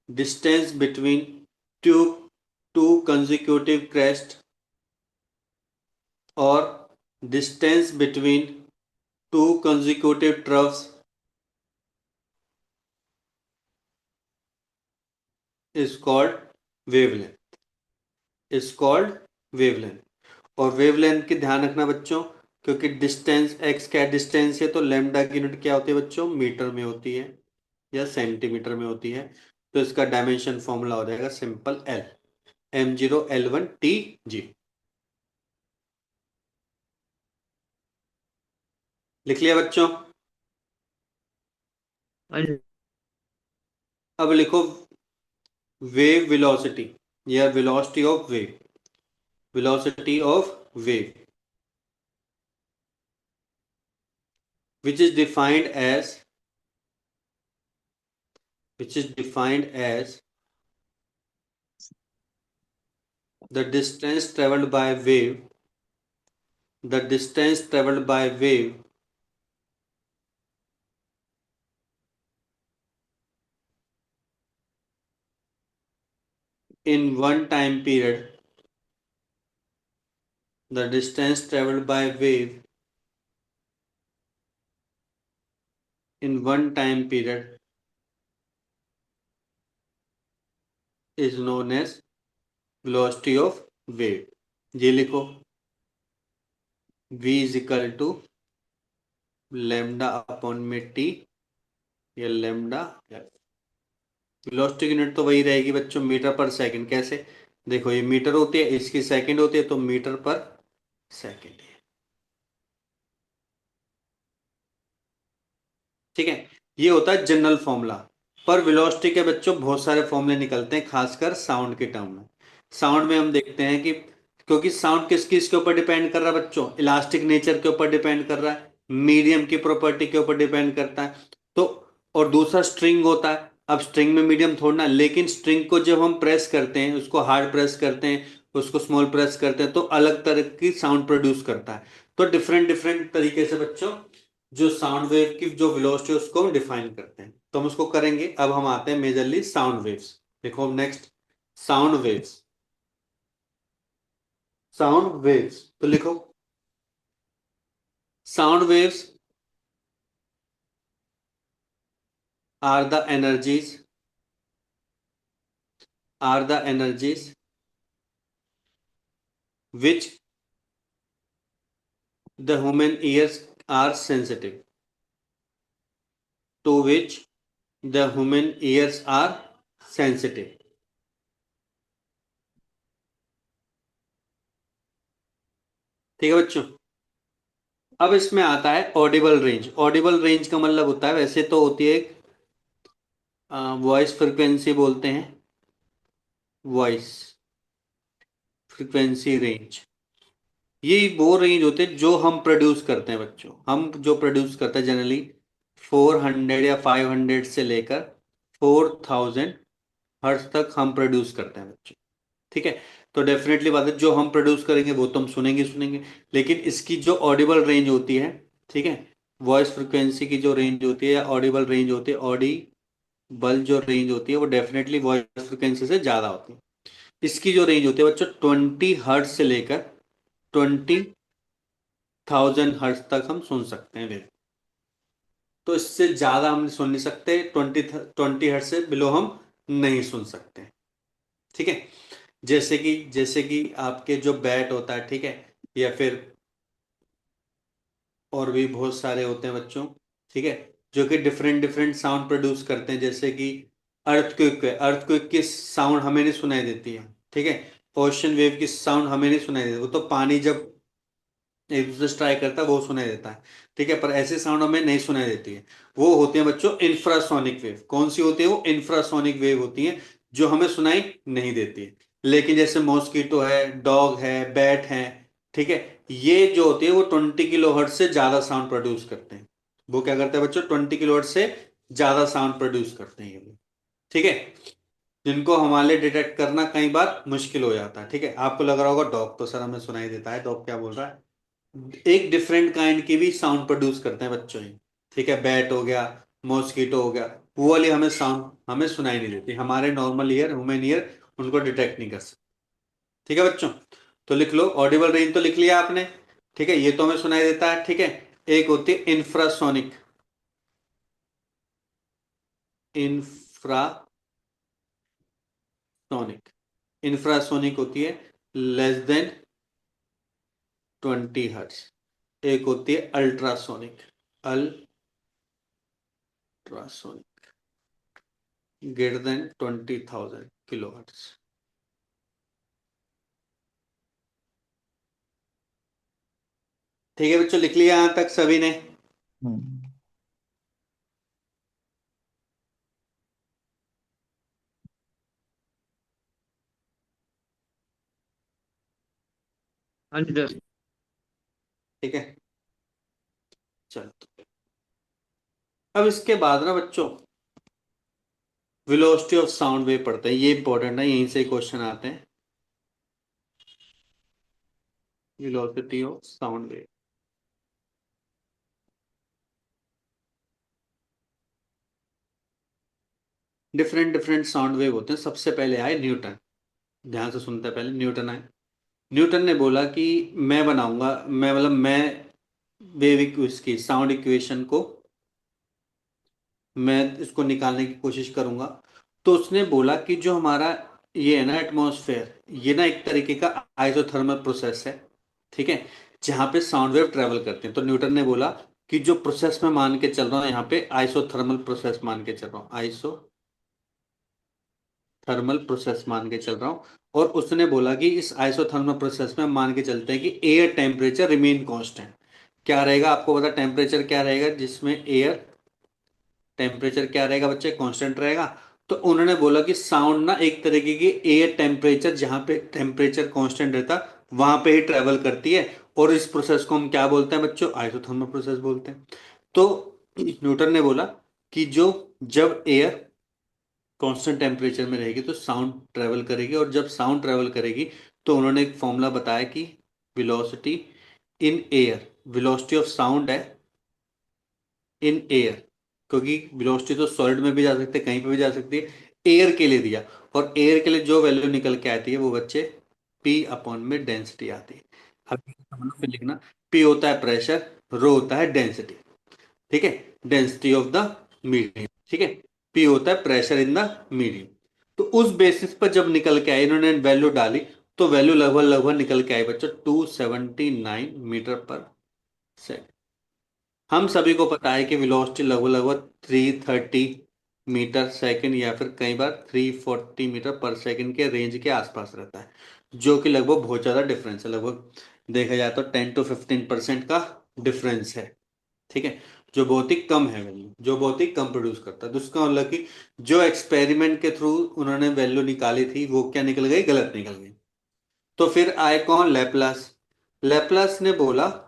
distance between two two consecutive crest or distance between two consecutive troughs is called wavelength, is called wavelength। और वेवलेंथ की ध्यान रखना बच्चों, क्योंकि डिस्टेंस एक्स क्या डिस्टेंस है, तो लेमडा की यूनिट क्या होती है बच्चों? मीटर में होती है या सेंटीमीटर में होती है। तो इसका डायमेंशन फॉर्मूला हो जाएगा simple L, M0 L1 T G। लिख लिया बच्चों? हाँ जी अब लिखो वेव वेलोसिटी या velocity of wave, velocity of wave which is defined as which is defined as the distance traveled by wave, the distance traveled by wave in one time period, the distance traveled by wave in one time period is known as velocity of wave. ये लिखो v is equal to lambda upon में t या lambda, वेलोसिटी यूनिट तो वही रहेगी बच्चों, मीटर पर सेकंड। कैसे? देखो ये मीटर होती है, इसकी सेकंड होती है, तो मीटर पर सेकंड है। ठीक है, ये होता है जनरल फॉर्मूला। पर वेलोसिटी के बच्चों बहुत सारे फॉर्मूले निकलते हैं, खासकर साउंड के टर्म में। साउंड में हम देखते हैं कि क्योंकि साउंड किस किस के ऊपर डिपेंड कर रहा है बच्चों, इलास्टिक नेचर के ऊपर डिपेंड कर रहा है, मीडियम की प्रॉपर्टी के ऊपर डिपेंड करता है। तो और दूसरा स्ट्रिंग होता है। अब स्ट्रिंग में मीडियम थोड़ा ना, लेकिन स्ट्रिंग को जब हम प्रेस करते हैं, उसको हार्ड प्रेस करते हैं, उसको स्मॉल प्रेस करते हैं, तो अलग तरह की साउंड प्रोड्यूस करता है। तो डिफरेंट डिफरेंट तरीके से बच्चों जो साउंड वेव की जो वेलोसिटी है उसको हम डिफाइन करते हैं, तो हम उसको करेंगे। अब हम आते हैं मेजरली साउंड वेव्स। देखो next, sound waves, sound waves तो लिखो sound waves are the energies, are the energies which the human ears are sensitive, to which the human ears are sensitive। ठीक है बच्चों? अब इसमें आता है ऑडिबल रेंज। ऑडिबल रेंज का मतलब होता है, वैसे तो होती है वॉइस फ्रिक्वेंसी बोलते हैं, वॉइस फ्रिक्वेंसी रेंज। ये वो रेंज होते हैं जो हम प्रोड्यूस करते हैं बच्चों। हम जो प्रोड्यूस करते हैं जनरली 400 या 500 से लेकर 4000 हर्ट्ज तक हम प्रोड्यूस करते हैं बच्चों। ठीक है, तो डेफिनेटली बात है जो हम प्रोड्यूस करेंगे वो तो हम सुनेंगे सुनेंगे, लेकिन इसकी जो ऑडिबल रेंज होती है, ठीक है, वॉइस फ्रिक्वेंसी की जो रेंज होती है या ऑडिबल रेंज होती है, ऑडिबल जो रेंज होती है वो डेफिनेटली वॉइस फ्रिक्वेंसी से ज्यादा होती है। इसकी जो रेंज होती है बच्चों 20 हर्ट्ज से लेकर 20,000 हर्ट्ज तक हम सुन सकते हैं वेव। तो इससे ज्यादा हम सुन नहीं सकते, 20 हर्ट्ज से बिलो हम नहीं सुन सकते। ठीक है, जैसे कि आपके जो बैट होता है, ठीक है, या फिर और भी बहुत सारे होते हैं बच्चों, ठीक है, जो कि डिफरेंट डिफरेंट साउंड प्रोड्यूस करते हैं। जैसे कि अर्थक्वेक है, अर्थक्वेक की साउंड हमें नहीं सुनाई देती है। ठीक है, ओशन वेव की साउंड हमें नहीं सुनाई देती, वो तो पानी जब एक दूसरे स्ट्राइक करता है वो सुनाई देता है। ठीक है, पर ऐसे साउंड हमें नहीं सुनाई देती है। वो होती है बच्चों इंफ्रासोनिक वेव। कौन सी होती है वो? इंफ्रासोनिक वेव होती है, जो हमें सुनाई नहीं देती है। लेकिन जैसे मॉस्किटो है, डॉग है, बैट है, ठीक है, ये जो होती है वो 20 किलो हर्ट्ज से ज्यादा साउंड प्रोड्यूस करते हैं। वो क्या करते हैं बच्चों? 20 किलो हर्ट्ज से ज्यादा साउंड प्रोड्यूस करते हैं ये लोग। ठीक है, जिनको हमारे लिए डिटेक्ट करना कई बार मुश्किल हो जाता है। ठीक है, आपको लग रहा होगा डॉग तो सर हमें सुनाई देता है, डॉग क्या बोल रहा है? एक डिफरेंट काइंड की भी साउंड प्रोड्यूस करते हैं बच्चों ही। ठीक है, बैट हो गया, मॉस्किटो हो गया, वो वाली हमें साउंड हमें सुनाई नहीं देती, हमारे नॉर्मल ईयर, ह्यूमन ईयर उनको डिटेक्ट नहीं कर सकते। ठीक है बच्चों, तो लिख लो ऑडिबल रेंज तो लिख लिया आपने। ठीक है, ये तो हमें सुनाई देता है। ठीक है, एक होती है इंफ्रासोनिक, इंफ्रासोनिक, इंफ्रासोनिक होती है लेस देन 20 हर्ट्ज। एक होती है ultrasonic, ultrasonic greater than 20,000 kilo hertz. ठीक है बच्चों, लिख लिया यहां तक सभी ने? हम्म। हाँ जी सर। ठीक है, चलो। अब इसके बाद ना बच्चों वेलोसिटी ऑफ साउंड वेव पढ़ते हैं, ये इंपॉर्टेंट है, यहीं से क्वेश्चन आते हैं। Velocity of sound wave, different different sound wave होते हैं। सबसे पहले आए न्यूटन, ध्यान से सुनते हैं, पहले न्यूटन आए। न्यूटन ने बोला कि मैं बनाऊंगा, मैं मतलब मैं वेव इसकी साउंड इक्वेशन को मैं इसको निकालने की कोशिश करूंगा। तो उसने बोला कि जो हमारा ये है ना एटमॉस्फेयर, ये ना एक तरीके का आइसोथर्मल प्रोसेस है, ठीक है, जहां पे साउंड वेव ट्रेवल करते हैं। तो न्यूटन ने बोला कि जो प्रोसेस मैं मान के चल रहा हूं यहाँ पे आइसोथर्मल प्रोसेस मान के चल रहा हूँ, आइसोथर्मल प्रोसेस मान के चल रहा हूँ। और उसने बोला कि इस आइसोथर्मल प्रोसेस में हम मान के चलते हैं कि एयर टेम्परेचर रिमेन कांस्टेंट। क्या रहेगा आपको पता, टेम्परेचर क्या रहेगा जिसमें एयर टेम्परेचर क्या रहेगा बच्चे, कांस्टेंट रहेगा। तो उन्होंने बोला कि साउंड ना एक तरीके की एयर टेम्परेचर, जहां पे टेम्परेचर कांस्टेंट रहता वहां पे ही ट्रेवल करती है। और इस प्रोसेस को हम क्या बोलते हैं बच्चों, आइसोथर्मल प्रोसेस बोलते हैं। तो न्यूटन ने बोला कि जो जब एयर कांस्टेंट टेम्परेचर में रहेगी तो साउंड ट्रेवल करेगी, और जब साउंड ट्रेवल करेगी तो उन्होंने एक फॉर्मूला बताया कि velocity in air, velocity of sound है इन एयर, क्योंकि वेलोसिटी तो सॉलिड में भी जा सकती है, कहीं पे भी जा सकती है, एयर के लिए दिया। और एयर के लिए जो वैल्यू निकल के आती है वो बच्चे पी अपॉन में डेंसिटी आती है। अब फिर लिखना, पी होता है प्रेशर, रो होता है डेंसिटी, ठीक है, डेंसिटी ऑफ द मीडियम, ठीक है, पी होता है प्रेशर इन द मीडियम। तो उस बेसिस पर जब निकल के आई, इन्होंने वैल्यू डाली, तो वैल्यू लगभग लगभग निकल के आई बच्चों 279 मीटर पर सेकेंड। हम सभी को पता है कि वेलोसिटी लगभग लगभग 330 मीटर सेकंड या फिर कई बार 340 मीटर पर सेकंड के रेंज के आसपास रहता है, जो कि लगभग बहुत ज़्यादा डिफरेंस है। लगभग देखा जाए तो 10 to 15% का डिफरेंस है, ठीक है, जो बहुत ही कम है, वैल्यू जो बहुत ही कम प्रोड्यूस करता है। तो उसका मतलब कि जो एक्सपेरिमेंट के थ्रू उन्होंने वैल्यू निकाली थी वो क्या निकल गई, गलत निकल गई। तो फिर आए कौन, लेप्लास। लेप्लास ने बोला,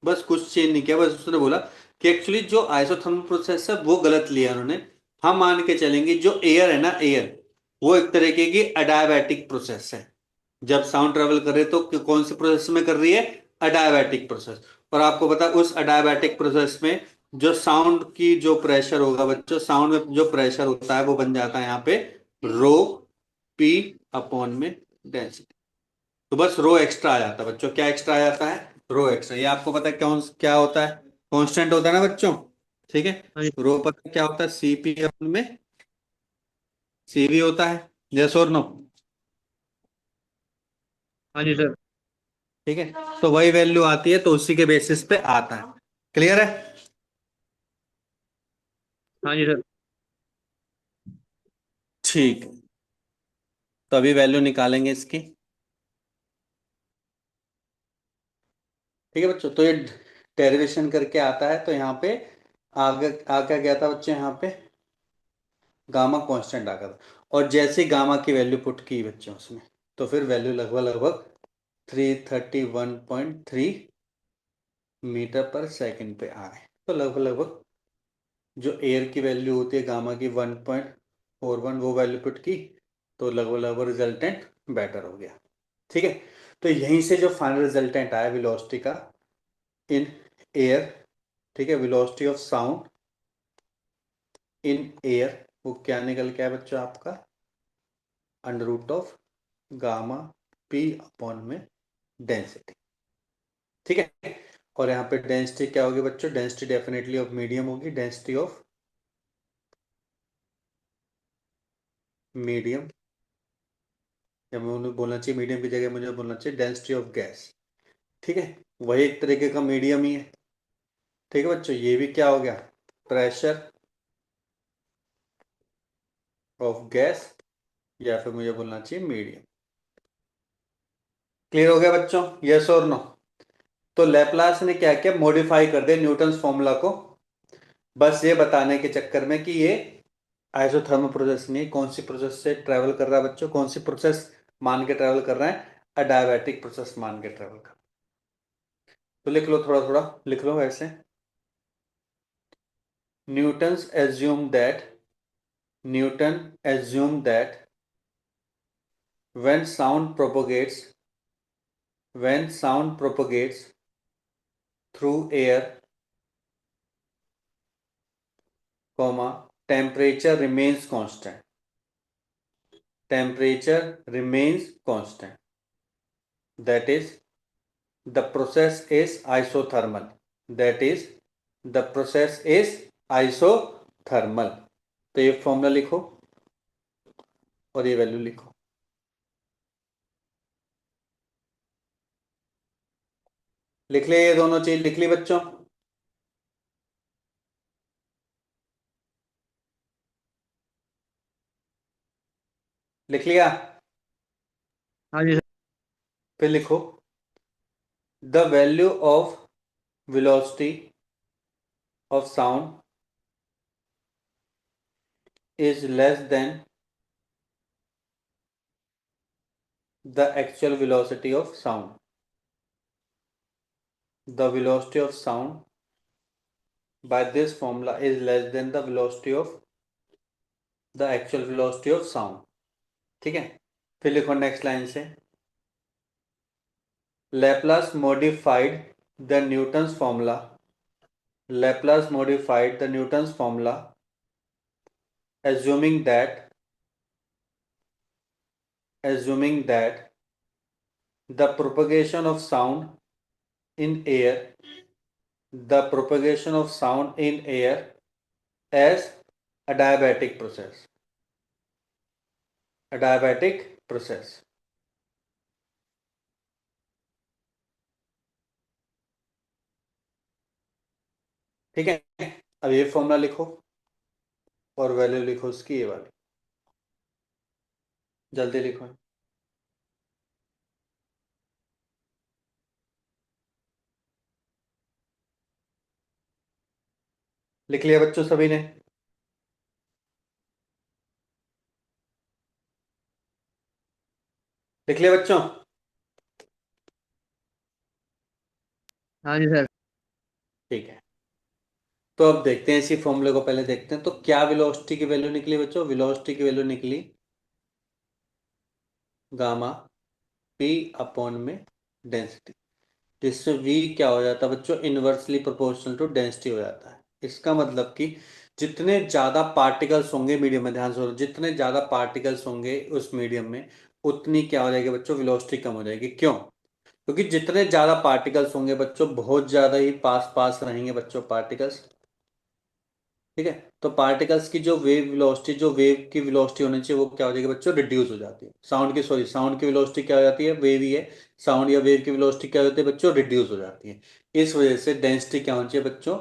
बस कुछ चेंज नहीं किया, बस उसने बोला कि एक्चुअली जो आइसोथर्मल प्रोसेस है वो गलत लिया उन्होंने। हम मान के चलेंगे जो एयर है ना, एयर वो एक तरीके की अडायाबैटिक प्रोसेस है। जब साउंड ट्रेवल कर रहे तो कौन सी प्रोसेस में कर रही है, अडायाबैटिक प्रोसेस। और आपको पता है उस अडायाबैटिक प्रोसेस में जो साउंड की जो प्रेशर होगा बच्चों, साउंड में जो प्रेशर होता है वो बन जाता है यहाँ पे रो पी अपॉन में डेंसिटी। तो बस रो एक्स्ट्रा आ जाता है बच्चों, क्या एक्स्ट्रा आ जाता है, रो एक्स्ट्रा। ये आपको पता है कौन क्या होता है, कांस्टेंट होता है ना बच्चों, ठीक है। हाँ जी। रो पता है क्या होता है, सीपी अपॉन में सीवी होता है, यस और नो, हाँ जी सर। ठीक है। तो वही वैल्यू आती है, तो उसी के बेसिस पे आता है। क्लियर है, हाँ जी सर। ठीक है। तो अभी वैल्यू निकालेंगे इसकी, ठीक है बच्चों। तो ये डेरिवेशन करके आता है, तो यहाँ पे आगे आ क्या गया था बच्चों, यहाँ पे गामा कांस्टेंट आ गया था। और जैसे ही गामा की वैल्यू पुट की बच्चों उसमें, तो फिर वैल्यू लगभग लगभग 331.3 मीटर पर सेकंड पे आ गए। तो लगभग लगभग जो एयर की वैल्यू होती है गामा की 1.41, वो वैल्यू पुट की, तो लगभग लगभग रिजल्टेंट बेटर हो गया, ठीक है। तो यहीं से जो फाइनल रिजल्टेंट आया वेलोसिटी का इन एयर, ठीक है, velocity of sound in air, वो क्या निकल के आया बच्चों आपका, under root of gamma P upon में डेंसिटी, ठीक है। और यहाँ पे डेंसिटी क्या होगी बच्चों, डेंसिटी डेफिनेटली ऑफ मीडियम होगी, डेंसिटी ऑफ मीडियम, या मुझे बोलना चाहिए मीडियम की जगह मुझे बोलना चाहिए डेंसिटी ऑफ गैस, ठीक है। वही एक तरीके का मीडियम ही है, ठीक है बच्चों। ये भी क्या हो गया, प्रेशर ऑफ गैस, या फिर मुझे बोलना चाहिए मीडियम। क्लियर हो गया बच्चों, यस और नो। तो लेप्लास ने क्या किया, मॉडिफाई कर दिया न्यूटन्स फॉर्मूला को, बस ये बताने के चक्कर में कि ये आइसोथर्मल प्रोसेस नहीं, कौन सी प्रोसेस से ट्रेवल कर रहा है बच्चों, कौन सी प्रोसेस मान के ट्रेवल कर रहा है, अडायबैटिक प्रोसेस मान के ट्रेवल कर। तो लिख लो, थोड़ा थोड़ा लिख लो ऐसे। Newton's assume that, Newton assume that when sound propagates, when sound propagates through air, comma, temperature remains constant, temperature remains constant, that is the process is isothermal, that is the process is isothermal। तो ये फॉर्मूला लिखो और ये वैल्यू लिखो। लिख लिया, ये दोनों चीज लिख ली बच्चों? लिख लिया? हाँ जी सर। फिर लिखो, the value of velocity of sound is less than the actual velocity of sound. The velocity of sound by this formula is less than the velocity of the actual velocity of sound। ठीक है, फिर लिखो नेक्स्ट लाइन से, Laplace modified the Newton's formula, Laplace modified the Newton's formula assuming that, assuming that the propagation of sound in air, the propagation of sound in air as a diabatic process, a diabatic process। ठीक है, अब ये फॉर्मूला लिखो और वैल्यू लिखो उसकी, ये वाली जल्दी लिखो। लिख लिया बच्चों सभी ने? लिख लिया बच्चों? हाँ जी सर। ठीक है, तो अब देखते हैं इसी फॉर्मूले को, पहले देखते हैं तो क्या वेलोसिटी की वैल्यू निकली बच्चों। वेलोसिटी की वैल्यू निकली गामा पी अपॉन में डेंसिटी, जिससे v क्या हो जाता है बच्चों, इनवर्सली प्रोपोर्शनल टू डेंसिटी हो जाता है। इसका मतलब कि जितने ज्यादा पार्टिकल्स होंगे मीडियम में, ध्यान से सुनो, जितने ज्यादा पार्टिकल्स होंगे उस मीडियम में, उतनी क्या हो जाएगी बच्चों, वेलोसिटी कम हो जाएगी। क्यों? क्योंकि जितने ज्यादा पार्टिकल्स होंगे बच्चों, बहुत ज्यादा ही पास पास रहेंगे बच्चों पार्टिकल्स। ठीक है, तो पार्टिकल्स की जो वेव वेलोसिटी, जो वेव की वेलोसिटी होनी चाहिए, वो क्या हो जाएगी बच्चों, रिड्यूस हो जाती है। साउंड की, सॉरी, साउंड की वेलोसिटी क्या हो जाती है, वेव ही है। साउंड या वेव की वेलोसिटी क्या होती है बच्चों, रिड्यूस हो जाती है। इस वजह से डेंसिटी क्या होनी चाहिए बच्चों,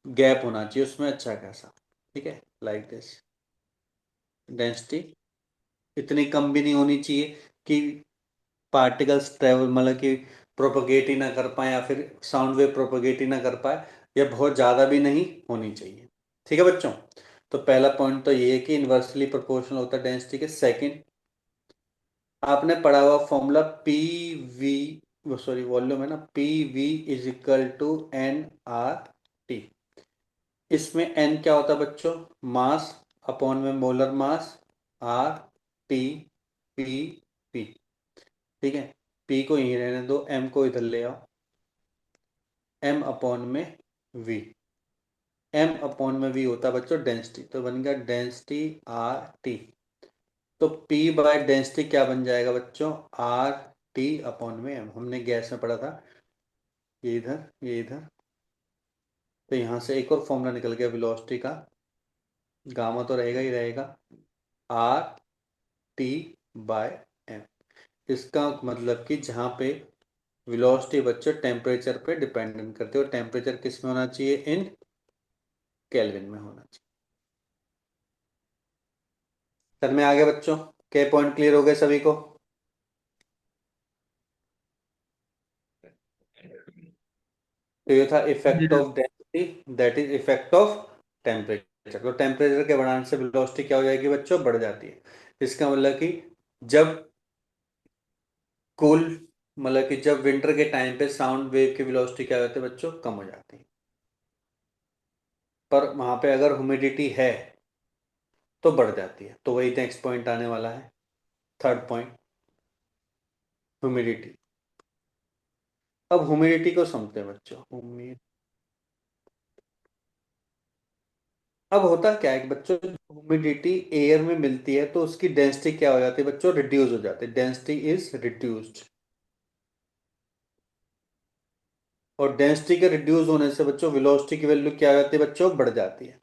गैप होना चाहिए उसमें अच्छा खासा। ठीक है, लाइक दिस, डेंसिटी इतनी कम भी नहीं होनी चाहिए कि पार्टिकल्स ट्रेवल, मतलब कि प्रोपोगेट ही ना कर पाए, या फिर साउंड वेव प्रोपोगेट ही ना कर पाए, या बहुत ज़्यादा भी नहीं होनी चाहिए। ठीक है बच्चों, तो पहला पॉइंट तो ये है कि इन्वर्सली प्रोपोर्शनल होता है डेंसिटी के। सेकंड, आपने पढ़ा हुआ फॉर्मूला पी वी, वो सॉरी वॉल्यूम है ना, P V is equal to n R T. इसमें एन क्या होता है बच्चों, मास अपॉन में molar mass, R T P P. ठीक है, पी को यहीं रहने दो, एम को इधर ले आओ, एम अपॉन में वी, एम अपॉन में वी होता है बच्चों डेंसिटी, तो बन गया डेंसिटी आर टी। तो पी बाय डेंसिटी क्या बन जाएगा बच्चों, आर टी अपॉन में एम। हमने गैस में पढ़ा था, ये इधर ये इधर, तो यहाँ से एक और फॉर्मूला निकल गया वेलोसिटी का, गामा तो रहेगा ही रहेगा, आर टी बाय एम। इसका मतलब कि जहाँ पे वेलोसिटी बच्चों टेम्परेचर पे डिपेंडेंट करते हो, टेम्परेचर किस में होना चाहिए, इन केल्विन में होना चाहिए। सर में आ गया बच्चों, के पॉइंट क्लियर हो गए सभी को? तो ये था हाँ जी effect sir. Of density, that is effect of temperature. तो टेम्परेचर के बढ़ाने से वेलोसिटी क्या हो जाएगी बच्चों, बढ़ जाती है। इसका मतलब कि जब कूल मतलब कि जब विंटर के टाइम पे साउंड वेव की वेलोसिटी क्या होती है बच्चों, कम हो जाती है। पर वहां पे अगर ह्यूमिडिटी है तो बढ़ जाती है। तो वही नेक्स्ट पॉइंट आने वाला है, थर्ड पॉइंट, ह्यूमिडिटी। अब ह्यूमिडिटी को समझते हैं बच्चों। अब होता क्या है कि बच्चों, ह्यूमिडिटी एयर में मिलती है तो उसकी डेंसिटी क्या हो जाती है बच्चों, रिड्यूस हो जाती है। Density is reduced. और डेंसिटी के रिड्यूस होने से बच्चों वेलोसिटी की वैल्यू क्या हो जाती है बच्चों, बढ़ जाती है।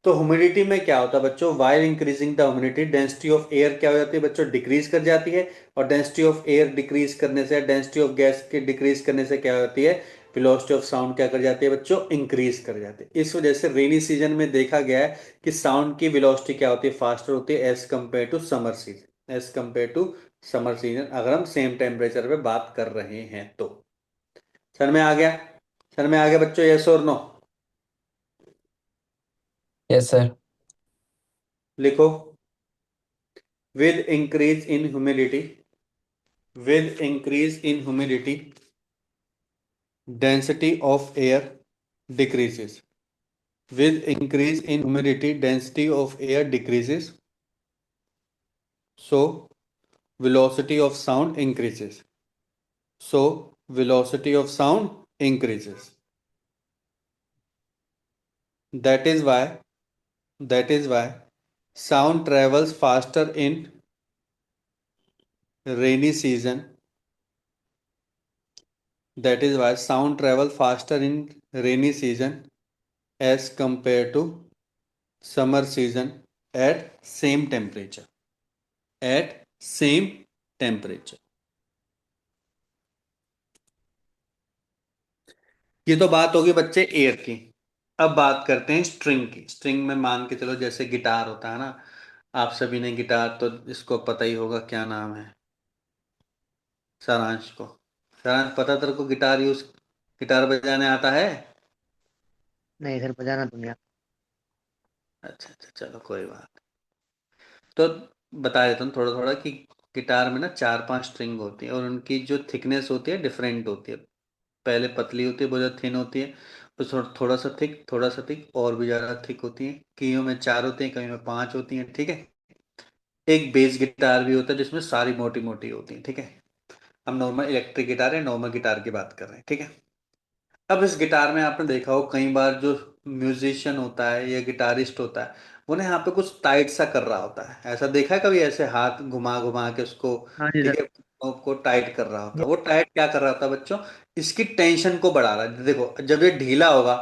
तो ह्यूमिडिटी में क्या होता है बच्चों, while increasing the humidity density of air क्या हो जाती है बच्चों, डिक्रीज कर जाती है। और डेंसिटी ऑफ एयर डिक्रीज करने से, डेंसिटी ऑफ गैस के डिक्रीज करने से क्या होती है, वेलोसिटी ऑफ साउंड क्या कर जाती है बच्चों, इंक्रीज कर जाती है। इस वजह से रेनी सीजन में देखा गया है कि साउंड की वेलोसिटी क्या होती है, फास्टर होती है as compared to summer season. As compared to summer season, अगर हम सेम टेम्परेचर पे बात कर रहे हैं तो। सर में आ गया, सर में आ गया बच्चों, यस और नो? Yes sir. लिखो, with increase in humidity, with increase in humidity, density of air decreases. With increase in humidity, density of air decreases, so velocity of sound increases. So velocity of sound increases. That is why, that is why sound travels faster in rainy season. That is why sound travel faster in rainy season as compared to summer season at same temperature, at same temperature। ये तो बात होगी बच्चे एयर की। अब बात करते हैं स्ट्रिंग की। स्ट्रिंग में मान के चलो जैसे गिटार होता है ना, आप सभी ने गिटार तो इसको पता ही होगा, क्या नाम है, सारांश को। सारांश पता तेरे को, गिटार बजाने आता है? नहीं सर, बजाना तो नहीं आता। अच्छा अच्छा, चलो कोई बात। तो बता देता हूँ थोड़ा थोड़ा कि गिटार में ना चार पांच स्ट्रिंग होती है और उनकी जो थिकनेस होती है डिफरेंट होती है। पहले पतली होती है, बहुत ज़्यादा थिन होती है, फिर थोड़ा सा थिक, थोड़ा सा थिक, और भी ज़्यादा थिक होती है। कईयों में चार होती हैं, कईयों में पांच होती हैं, ठीक है। एक बेस गिटार भी होता है जिसमें सारी मोटी मोटी होती हैं, ठीक है। हम नॉर्मल इलेक्ट्रिक गिटार है, नॉर्मल गिटार की बात कर रहे हैं, ठीक है। अब इस गिटार में आपने देखा हो कई बार जो म्यूजिशियन होता है या गिटारिस्ट होता है, वो ना यहाँ पे कुछ टाइट सा कर रहा होता है। ऐसा देखा है कभी, ऐसे हाथ घुमा घुमा के उसको, हाँ जी ठीक सर। है, को टाइट कर रहा होता है। वो टाइट क्या कर रहा होता है बच्चों, इसकी टेंशन को बढ़ा रहा है। देखो जब ये ढीला होगा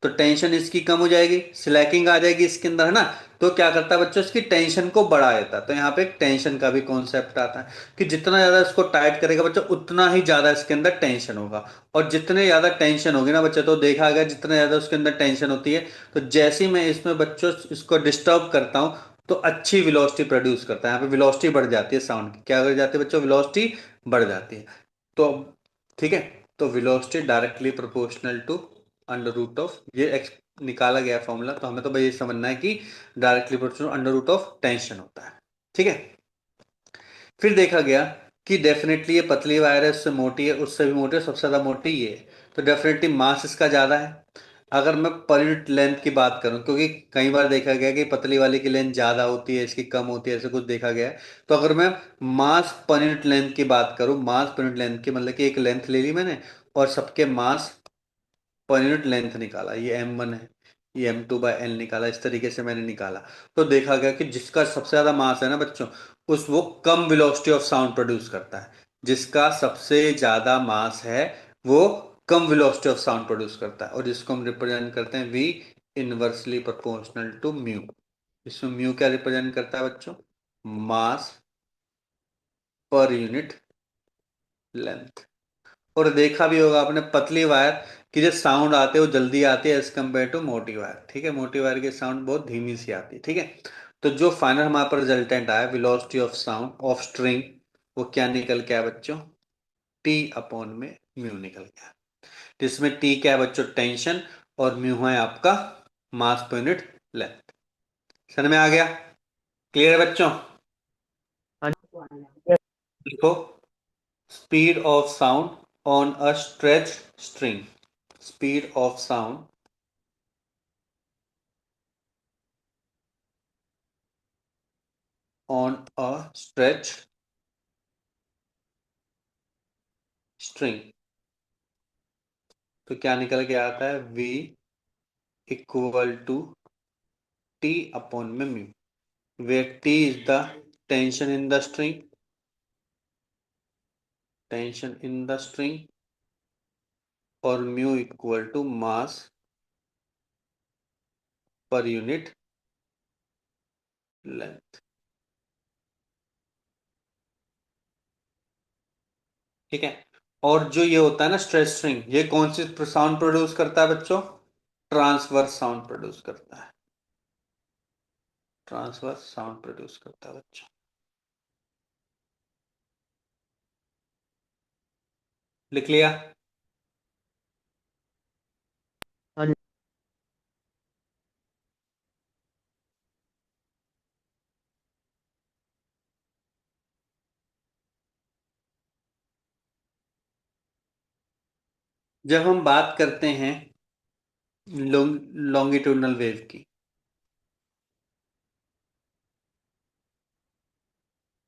तो टेंशन इसकी कम हो जाएगी, स्लैकिंग आ जाएगी इसके अंदर, है ना। तो क्या करता है बच्चों, इसकी टेंशन को बढ़ा देता है। तो यहाँ पे एक टेंशन का भी कॉन्सेप्ट आता है कि जितना ज्यादा इसको टाइट करेगा बच्चों, उतना ही ज्यादा इसके अंदर टेंशन होगा। और जितने ज्यादा टेंशन होगी ना बच्चों, तो देखा गया जितने ज्यादा उसके अंदर टेंशन होती है, तो जैसे ही मैं इसमें बच्चों इसको डिस्टर्ब करता हूं तो अच्छी वेलोसिटी प्रोड्यूस करता है। यहाँ पे वेलोसिटी बढ़ जाती है साउंड की। क्या कर जाती है बच्चों, वेलोसिटी बढ़ जाती है। तो ठीक है, तो velocity directly proportional to under root of, ये निकाला गया फॉर्मूला। तो हमें तो भाई ये समझना है कि directly proportional under root of tension होता है, ठीक है। फिर देखा गया कि डेफिनेटली ये पतली वायर है, उससे मोटी है, उससे भी मोटी है, सबसे ज्यादा मोटी ये है। तो डेफिनेटली मास इसका ज्यादा है। अगर मैं पर यूनिट लेंथ की बात करूं, क्योंकि कई बार देखा गया कि पतली वाली की लेंथ ज्यादा होती है, इसकी कम होती है, ऐसे कुछ देखा गया है। तो अगर मैं मास पर यूनिट लेंथ की बात करूं, मास पर यूनिट लेंथ की मतलब कि एक लेंथ ले ली मैंने और सबके मास पर यूनिट लेंथ निकाला, ये m1 है, ये m2/l निकाला, इस तरीके से मैंने निकाला। तो देखा गया कि जिसका सबसे ज्यादा मास है ना बच्चों, उस वो कम वेलोसिटी ऑफ साउंड प्रोड्यूस करता है। जिसका सबसे ज्यादा मास है वो कम वेलोसिटी ऑफ साउंड प्रोड्यूस करता है। और जिसको हम रिप्रेजेंट करते हैं v inversely proportional to mu. इसमें म्यू क्या रिप्रेजेंट करता है बच्चों, मास पर यूनिट लेंथ। और देखा भी होगा आपने पतली वायर की जो साउंड आते हैं वो जल्दी आती है एज कम्पेयर टू मोटी वायर, ठीक है। मोटी वायर की साउंड बहुत धीमी सी आती है, ठीक है। तो जो फाइनल हमारे पर रिजल्टेंट आया velocity of sound of string, वो क्या निकल के आया बच्चों, T/म्यू निकल गया। जिसमें टी क्या है बच्चों, टेंशन, और म्यू है आपका मास पर यूनिट लेंथ। समझ में आ गया? क्लियर है बच्चों? हाँ देखो, speed of sound on a stretch string, speed of sound on a stretch string, तो क्या निकल के आता है, v equal to T upon में mu, where T is the tension in the string, tension in the string, और म्यू इक्वल टू मास पर यूनिट लेंथ। ठीक है। और जो ये होता है ना स्ट्रेच स्ट्रिंग, ये कौन सी साउंड प्रोड्यूस करता है बच्चों, ट्रांसवर्स साउंड प्रोड्यूस करता है, ट्रांसवर्स साउंड प्रोड्यूस करता है बच्चों। लिख लिया? हाँ जब हम बात करते हैं लॉन्गिट्यूडनल वेव की,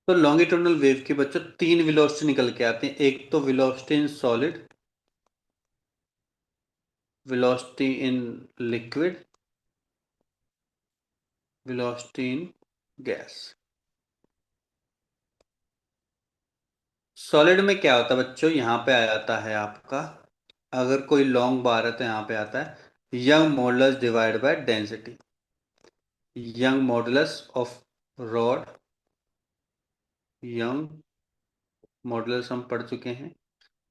तो लॉन्गिट्यूडनल वेव की बच्चों तीन वेलोसिटी निकल के आते हैं। एक तो velocity in solid, velocity in liquid, velocity in gas. Solid में क्या होता है बच्चों, यहां पे आ जाता है आपका, अगर कोई लॉन्ग बार है तो यहां पे आता है young modulus divide by density, young modulus of rod, young modulus हम पढ़ चुके हैं।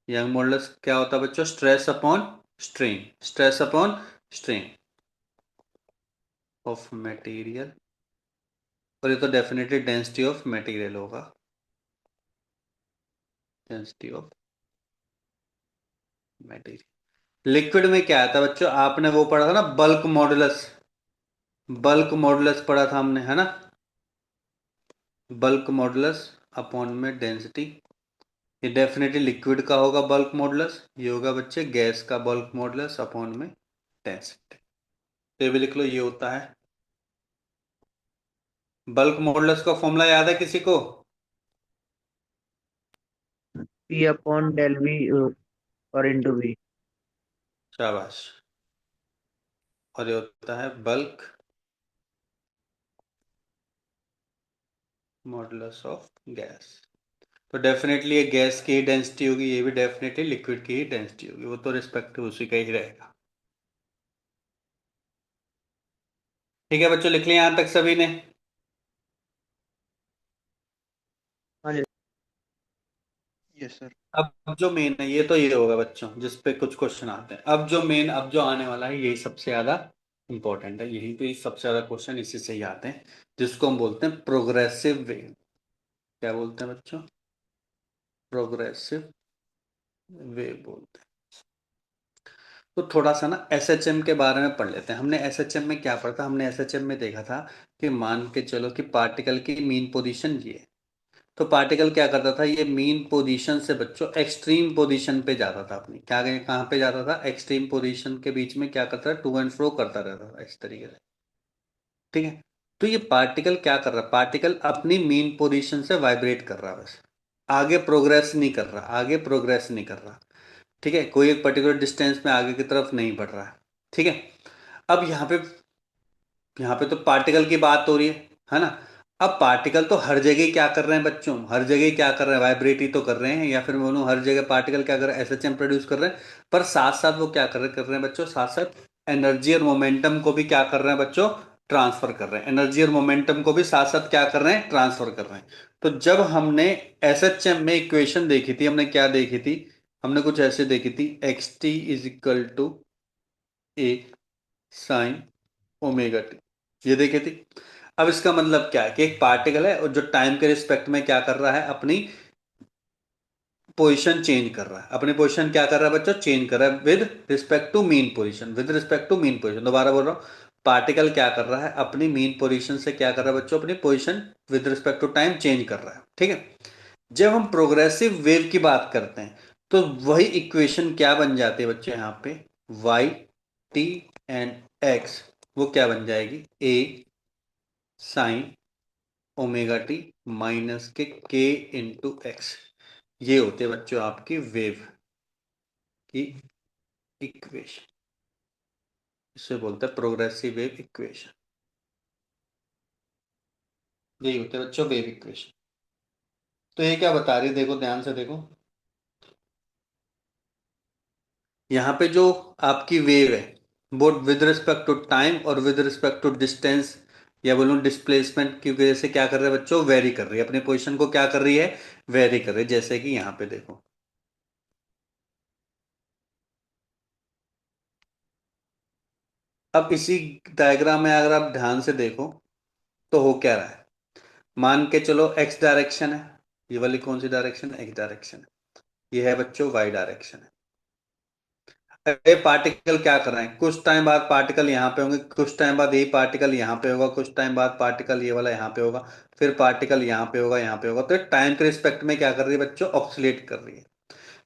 यंग मॉडुलस क्या होता है बच्चों, stress upon strain, stress upon strain of material, और ये तो डेफिनेटली डेंसिटी ऑफ मटेरियल होगा, डेंसिटी ऑफ मटेरियल। लिक्विड में क्या आता है बच्चों, आपने वो पढ़ा था ना बल्क मॉडुलस, बल्क मॉडुलस पढ़ा था हमने, है ना, बल्क मॉडुलस अपॉन में डेंसिटी। ये डेफिनेटली लिक्विड का होगा बल्क मॉडुलस, ये होगा बच्चे गैस का बल्क मॉडुलस अपॉन में डेंसिटी। तो ये भी लिख लो, ये होता है बल्क मॉडुलस का फॉर्मूला, याद है किसी को? पी अपॉन डेल वी और इंटू वी। शाबाश। और ये होता है बल्क मॉडुलस ऑफ गैस। तो डेफिनेटली ये गैस की ही डेंसिटी होगी, ये भी डेफिनेटली लिक्विड की ही डेंसिटी होगी, वो तो रिस्पेक्टिव उसी का ही रहेगा। ठीक है बच्चों, लिख लिया यहां तक सभी ने? हाँ जी। Yes sir. अब जो मेन है, ये तो ये होगा बच्चों जिस पे कुछ क्वेश्चन आते हैं। अब जो मेन, अब जो आने वाला है, यही सबसे ज्यादा इंपॉर्टेंट है, यहीं पे सबसे ज्यादा क्वेश्चन इसी से ही आते हैं, जिसको हम बोलते हैं प्रोग्रेसिव वेव। क्या बोलते हैं बच्चों, प्रोग्रेसिव वेव बोलते हैं। तो थोड़ा सा ना एसएचएम के बारे में पढ़ लेते हैं। हमने एसएचएम में क्या पढ़ा था, हमने एसएचएम में देखा था कि मान के चलो कि पार्टिकल की मीन पोजीशन ये है, तो पार्टिकल क्या करता था, ये मीन पोजीशन से बच्चों एक्सट्रीम पोजीशन पे जाता था अपनी, क्या कहाँ पे जाता था, एक्सट्रीम पोजीशन के बीच में क्या करता था, टू एंड फ्रो करता रहता था इस तरीके से। ठीक है। तो ये पार्टिकल क्या कर रहा है, पार्टिकल अपनी मीन पोजीशन से वाइब्रेट कर रहा है बस, आगे प्रोग्रेस नहीं कर रहा, आगे प्रोग्रेस नहीं कर रहा। ठीक है, कोई एक पर्टिकुलर डिस्टेंस में आगे की तरफ नहीं बढ़ रहा है। ठीक है। अब यहाँ पे तो पार्टिकल की बात हो रही है ना। अब पार्टिकल तो हर जगह क्या कर रहे हैं बच्चों, हर जगह क्या कर रहे हैं, वाइब्रेट ही तो कर रहे हैं, या फिर मैं बोलूँ हर जगह पार्टिकल क्या कर रहे हैं, एसएचएम प्रोड्यूस कर रहे हैं। पर साथ साथ वो क्या कर रहे हैं बच्चों, साथ साथ एनर्जी और मोमेंटम को भी क्या कर रहे हैं बच्चों, ट्रांसफर कर रहे हैं, एनर्जी और मोमेंटम को भी साथ साथ क्या कर रहे हैं, ट्रांसफर कर रहे हैं। तो जब हमने एसएचएम में इक्वेशन देखी थी, हमने क्या देखी थी, हमने कुछ ऐसे देखी थी, x t is equal to a sine omega t, ये देखी थी। अब इसका मतलब क्या है कि एक पार्टिकल है और जो टाइम के रिस्पेक्ट में क्या कर रहा है, अपनी पोजीशन चेंज कर रहा है, अपनी पोजीशन क्या कर रहा है बच्चों, चेंज कर रहा है with respect to mean position, with respect to mean position. दोबारा बोल रहा हूँ, पार्टिकल क्या कर रहा है, अपनी मीन पोजीशन से क्या कर रहा है बच्चों, अपनी position with respect to time change कर रहा है। ठीक है, जब हम प्रोग्रेसिव वेव की बात करते हैं तो वही इक्वेशन क्या बन जाती है बच्चों, यहाँ पे y t एंड x, वो क्या बन जाएगी, a sign omega t minus के k इंटू एक्स। ये होते हैं बच्चों आपकी वेव की इक्वेशन, इसे बोलते हैं प्रोग्रेसिव वेव इक्वेशन। यही होते हैं बच्चों वेव इक्वेशन। तो ये क्या बता रही है, देखो ध्यान से देखो, यहाँ पे जो आपकी वेव है वो विद रिस्पेक्ट टू टाइम और विद रिस्पेक्ट टू डिस्टेंस या बोलूं डिस्प्लेसमेंट की वजह से क्या कर रहा है बच्चों, वेरी कर रही है, अपनी पोजीशन को क्या कर रही है, वेरी कर रही है। जैसे कि यहाँ पे देखो, अब इसी डायग्राम में अगर आप ध्यान से देखो तो हो क्या रहा है, मान के चलो एक्स डायरेक्शन है, ये वाली कौन सी डायरेक्शन है, एक्स डायरेक्शन है, ये है बच्चों वाई डायरेक्शन है। ये पार्टिकल क्या कर रहे हैं, कुछ टाइम बाद पार्टिकल यहाँ पे होंगे, कुछ टाइम बाद यही पार्टिकल यहाँ पे होगा, कुछ टाइम बाद पार्टिकल ये वाला यहाँ पे होगा, फिर पार्टिकल यहाँ पे होगा, यहाँ पे होगा। तो टाइम के रिस्पेक्ट में क्या कर रही है बच्चों, ऑक्सीलेट कर रही है।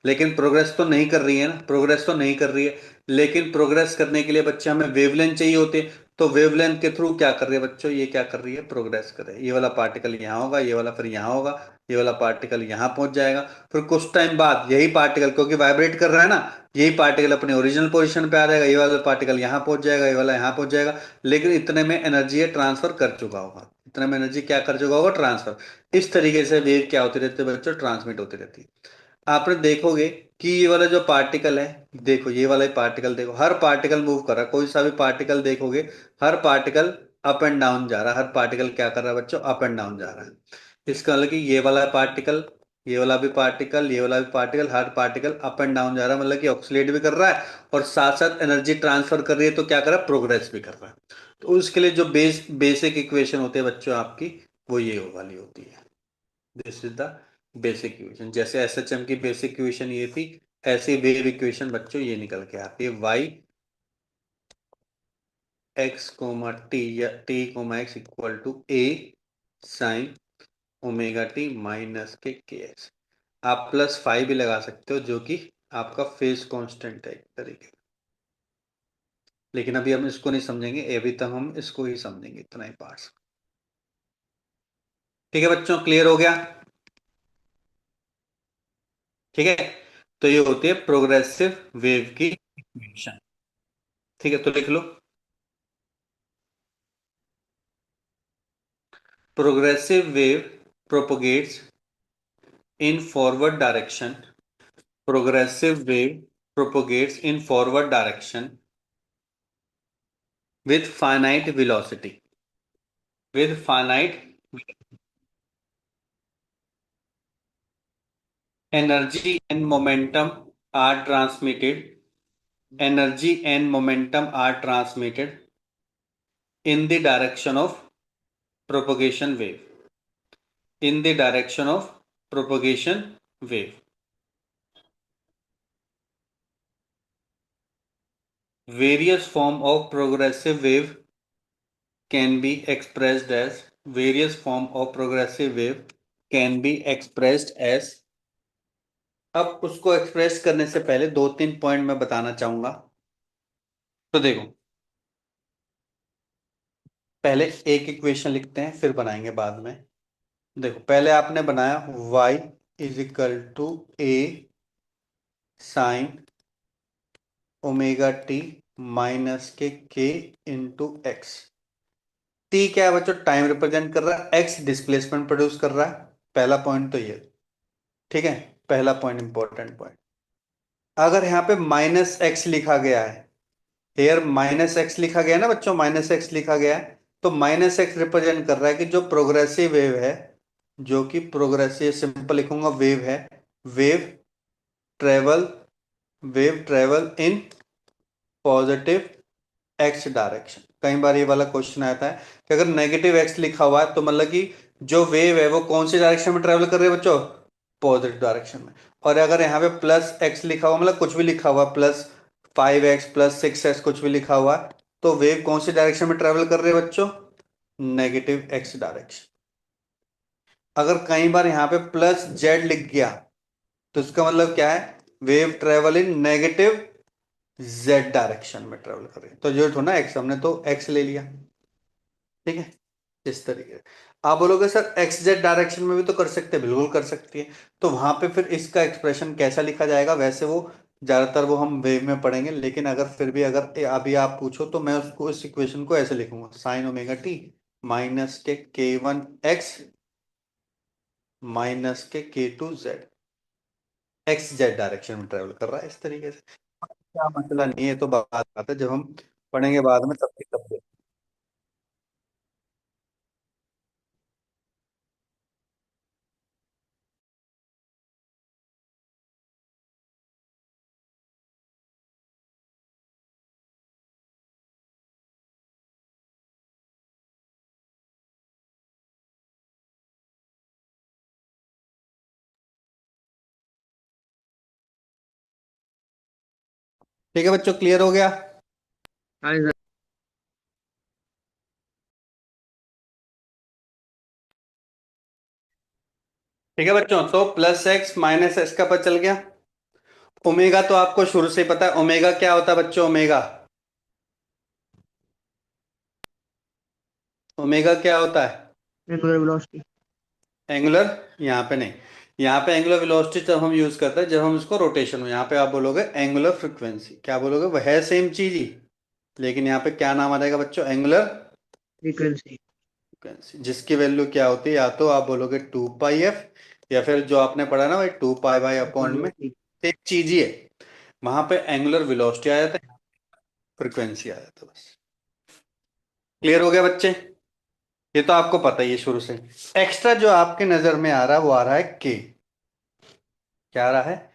लेकिन प्रोग्रेस तो नहीं कर रही है ना, प्रोग्रेस तो नहीं कर रही है। लेकिन प्रोग्रेस करने के लिए बच्चे हमें वेवलेंथ चाहिए होते हैं, तो वेवलेंथ के थ्रू क्या कर रही है बच्चों, ये क्या कर रही है, प्रोग्रेस कर रही है। ये वाला पार्टिकल यहाँ होगा, ये वाला फिर यहाँ होगा, ये वाला पार्टिकल यहाँ पहुंच जाएगा, फिर कुछ टाइम बाद यही पार्टिकल, क्योंकि वाइब्रेट कर रहा है ना, यही पार्टिकल अपने ओरिजिनल पोजीशन पे आ जाएगा, ये वाला पार्टिकल यहाँ पहुंच जाएगा, ये वाला यहाँ पहुंच जाएगा। लेकिन इतने में एनर्जी ये ट्रांसफर कर चुका होगा, इतने में एनर्जी क्या कर चुका होगा, ट्रांसफर। इस तरीके से वेव क्या होती रहती है बच्चों, ट्रांसमिट होती रहती है। आपने देखोगे कि ये वाला जो पार्टिकल है, देखो ये वाला पार्टिकल, देखो हर पार्टिकल मूव कर रहा है, कोई सा भी पार्टिकल देखोगे, हर पार्टिकल अप एंड डाउन जा रहा है, हर पार्टिकल क्या कर रहा है बच्चों, अप एंड डाउन जा रहा है। इसका मतलब कि ये वाला पार्टिकल, ये वाला भी पार्टिकल, ये वाला भी particle, her particle up and down जा रहा है, मतलब कि ऑक्सीलेट भी कर रहा है और साथ साथ एनर्जी ट्रांसफर कर रही है, तो क्या कर रहा है, प्रोग्रेस भी कर रहा है। तो उसके लिए जो बेसिक इक्वेशन होते हैं बच्चों आपकी, वो ये वाली होती है, this is the basic equation. जैसे एसएचएम की बेसिक इक्वेशन ये थी, ऐसी वेव इक्वेशन बच्चों ये निकल के आती है, वाई एक्स कोमा टी या t comma x equal to a sine omega t minus k x. आप +5 भी लगा सकते हो, जो कि आपका फेज कांस्टेंट है एक तरीके का। लेकिन अभी हम इसको नहीं समझेंगे, अभी तक हम इसको ही समझेंगे, इतना ही पार्ट्स। ठीक है बच्चों, क्लियर हो गया, ठीक है। तो ये होती है प्रोग्रेसिव वेव की इक्वेशन। ठीक है, तो लिख लो, progressive wave propagates in forward direction, progressive wave propagates in forward direction with finite velocity, with finite energy and momentum are transmitted, energy and momentum are transmitted in the direction of propagation wave, in the direction of propagation wave. Various form of progressive wave can be expressed as, various form of progressive wave can be expressed as। अब उसको एक्सप्रेस करने से पहले 2-3 पॉइंट मैं बताना चाहूंगा। तो देखो, पहले एक इक्वेशन लिखते हैं, फिर बनाएंगे बाद में। देखो पहले आपने बनाया y is equal to a sine omega t minus k into x. T क्या है बच्चों, टाइम रिप्रेजेंट कर रहा है, एक्स डिस्प्लेसमेंट प्रोड्यूस कर रहा है। पहला पॉइंट तो ये, ठीक है, पहला पॉइंट इंपॉर्टेंट पॉइंट। अगर यहाँ पे माइनस एक्स लिखा गया है, हेयर माइनस एक्स लिखा गया है ना बच्चों, माइनस एक्स लिखा गया है, तो माइनस एक्स रिप्रेजेंट कर रहा है कि जो प्रोग्रेसिव वेव है, जो कि प्रोग्रेसिव, सिंपल लिखूंगा वेव है, wave travel, wave travel in positive x direction. कई बार ये वाला क्वेश्चन आता है कि अगर नेगेटिव एक्स लिखा हुआ है तो मतलब कि जो वेव है वो कौन सी डायरेक्शन में ट्रेवल कर रही है बच्चों, पॉजिटिव डायरेक्शन में। और अगर यहाँ पे प्लस एक्स लिखा हुआ, मतलब कुछ भी लिखा हुआ, प्लस 5x प्लस 6x कुछ भी लिखा हुआ, तो वेव कौन सी डायरेक्शन में ट्रेवल कर रही है बच्चों? Negative x direction. अगर कई बार यहाँ पे प्लस जेड लिख गया तो इसका मतलब क्या है? Wave travel in negative Z direction में ट्रेवल कर रही है। तो जो थोड़ा ना एक्स, हमने तो एक्स ले लिया, ठीक है, इस तरीके से। आप बोलोगे सर एक्स जेड डायरेक्शन में भी तो कर सकते हैं, बिल्कुल कर सकती है। तो वहां पे फिर इसका एक्सप्रेशन कैसा लिखा जाएगा? वैसे वो ज्यादातर वो हम वेव में पढ़ेंगे, लेकिन अगर फिर भी अगर अभी आप पूछो तो मैं उसको, इस इक्वेशन को ऐसे लिखूंगा, साइन ओमेगा टी माइनस के k1x माइनस के k2z। एक्स जेड डायरेक्शन में ट्रेवल कर रहा है इस तरीके से। क्या मसला नहीं है, तो बात है, जब हम पढ़ेंगे बाद में तब की तब। ठीक है बच्चों, क्लियर हो गया? हाँ जी सर। ठीक है बच्चों, तो प्लस एक्स माइनस एक्स का पता चल गया। ओमेगा तो आपको शुरू से ही पता है, ओमेगा क्या होता है बच्चों? ओमेगा, ओमेगा क्या होता है? Angular velocity. एंगुलर, यहाँ पे नहीं, यहाँ पे एंगुलर वेलोसिटी तब हम यूज करते हैं जब हम इसको रोटेशन में, यहाँ पे आप बोलोगे एंगुलर फ्रीक्वेंसी। क्या बोलोगे? वह है सेम चीज ही, लेकिन यहाँ पे क्या नाम आ जाएगा बच्चों? Angular frequency. फ्रीक्वेंसी, जिसकी वैल्यू क्या होती है? या तो आप बोलोगे 2πf, या फिर जो आपने पढ़ा ना भाई 2π/अपॉन में, एक चीज ही है। वहां पे एंगुलर वेलोसिटी आ जाता है, फ्रीक्वेंसी आ जाता है, बस। क्लियर हो गया बच्चे? ये तो आपको पता ही है शुरू से। एक्स्ट्रा जो आपके नजर में आ रहा है वो आ रहा है के। क्या आ रहा है?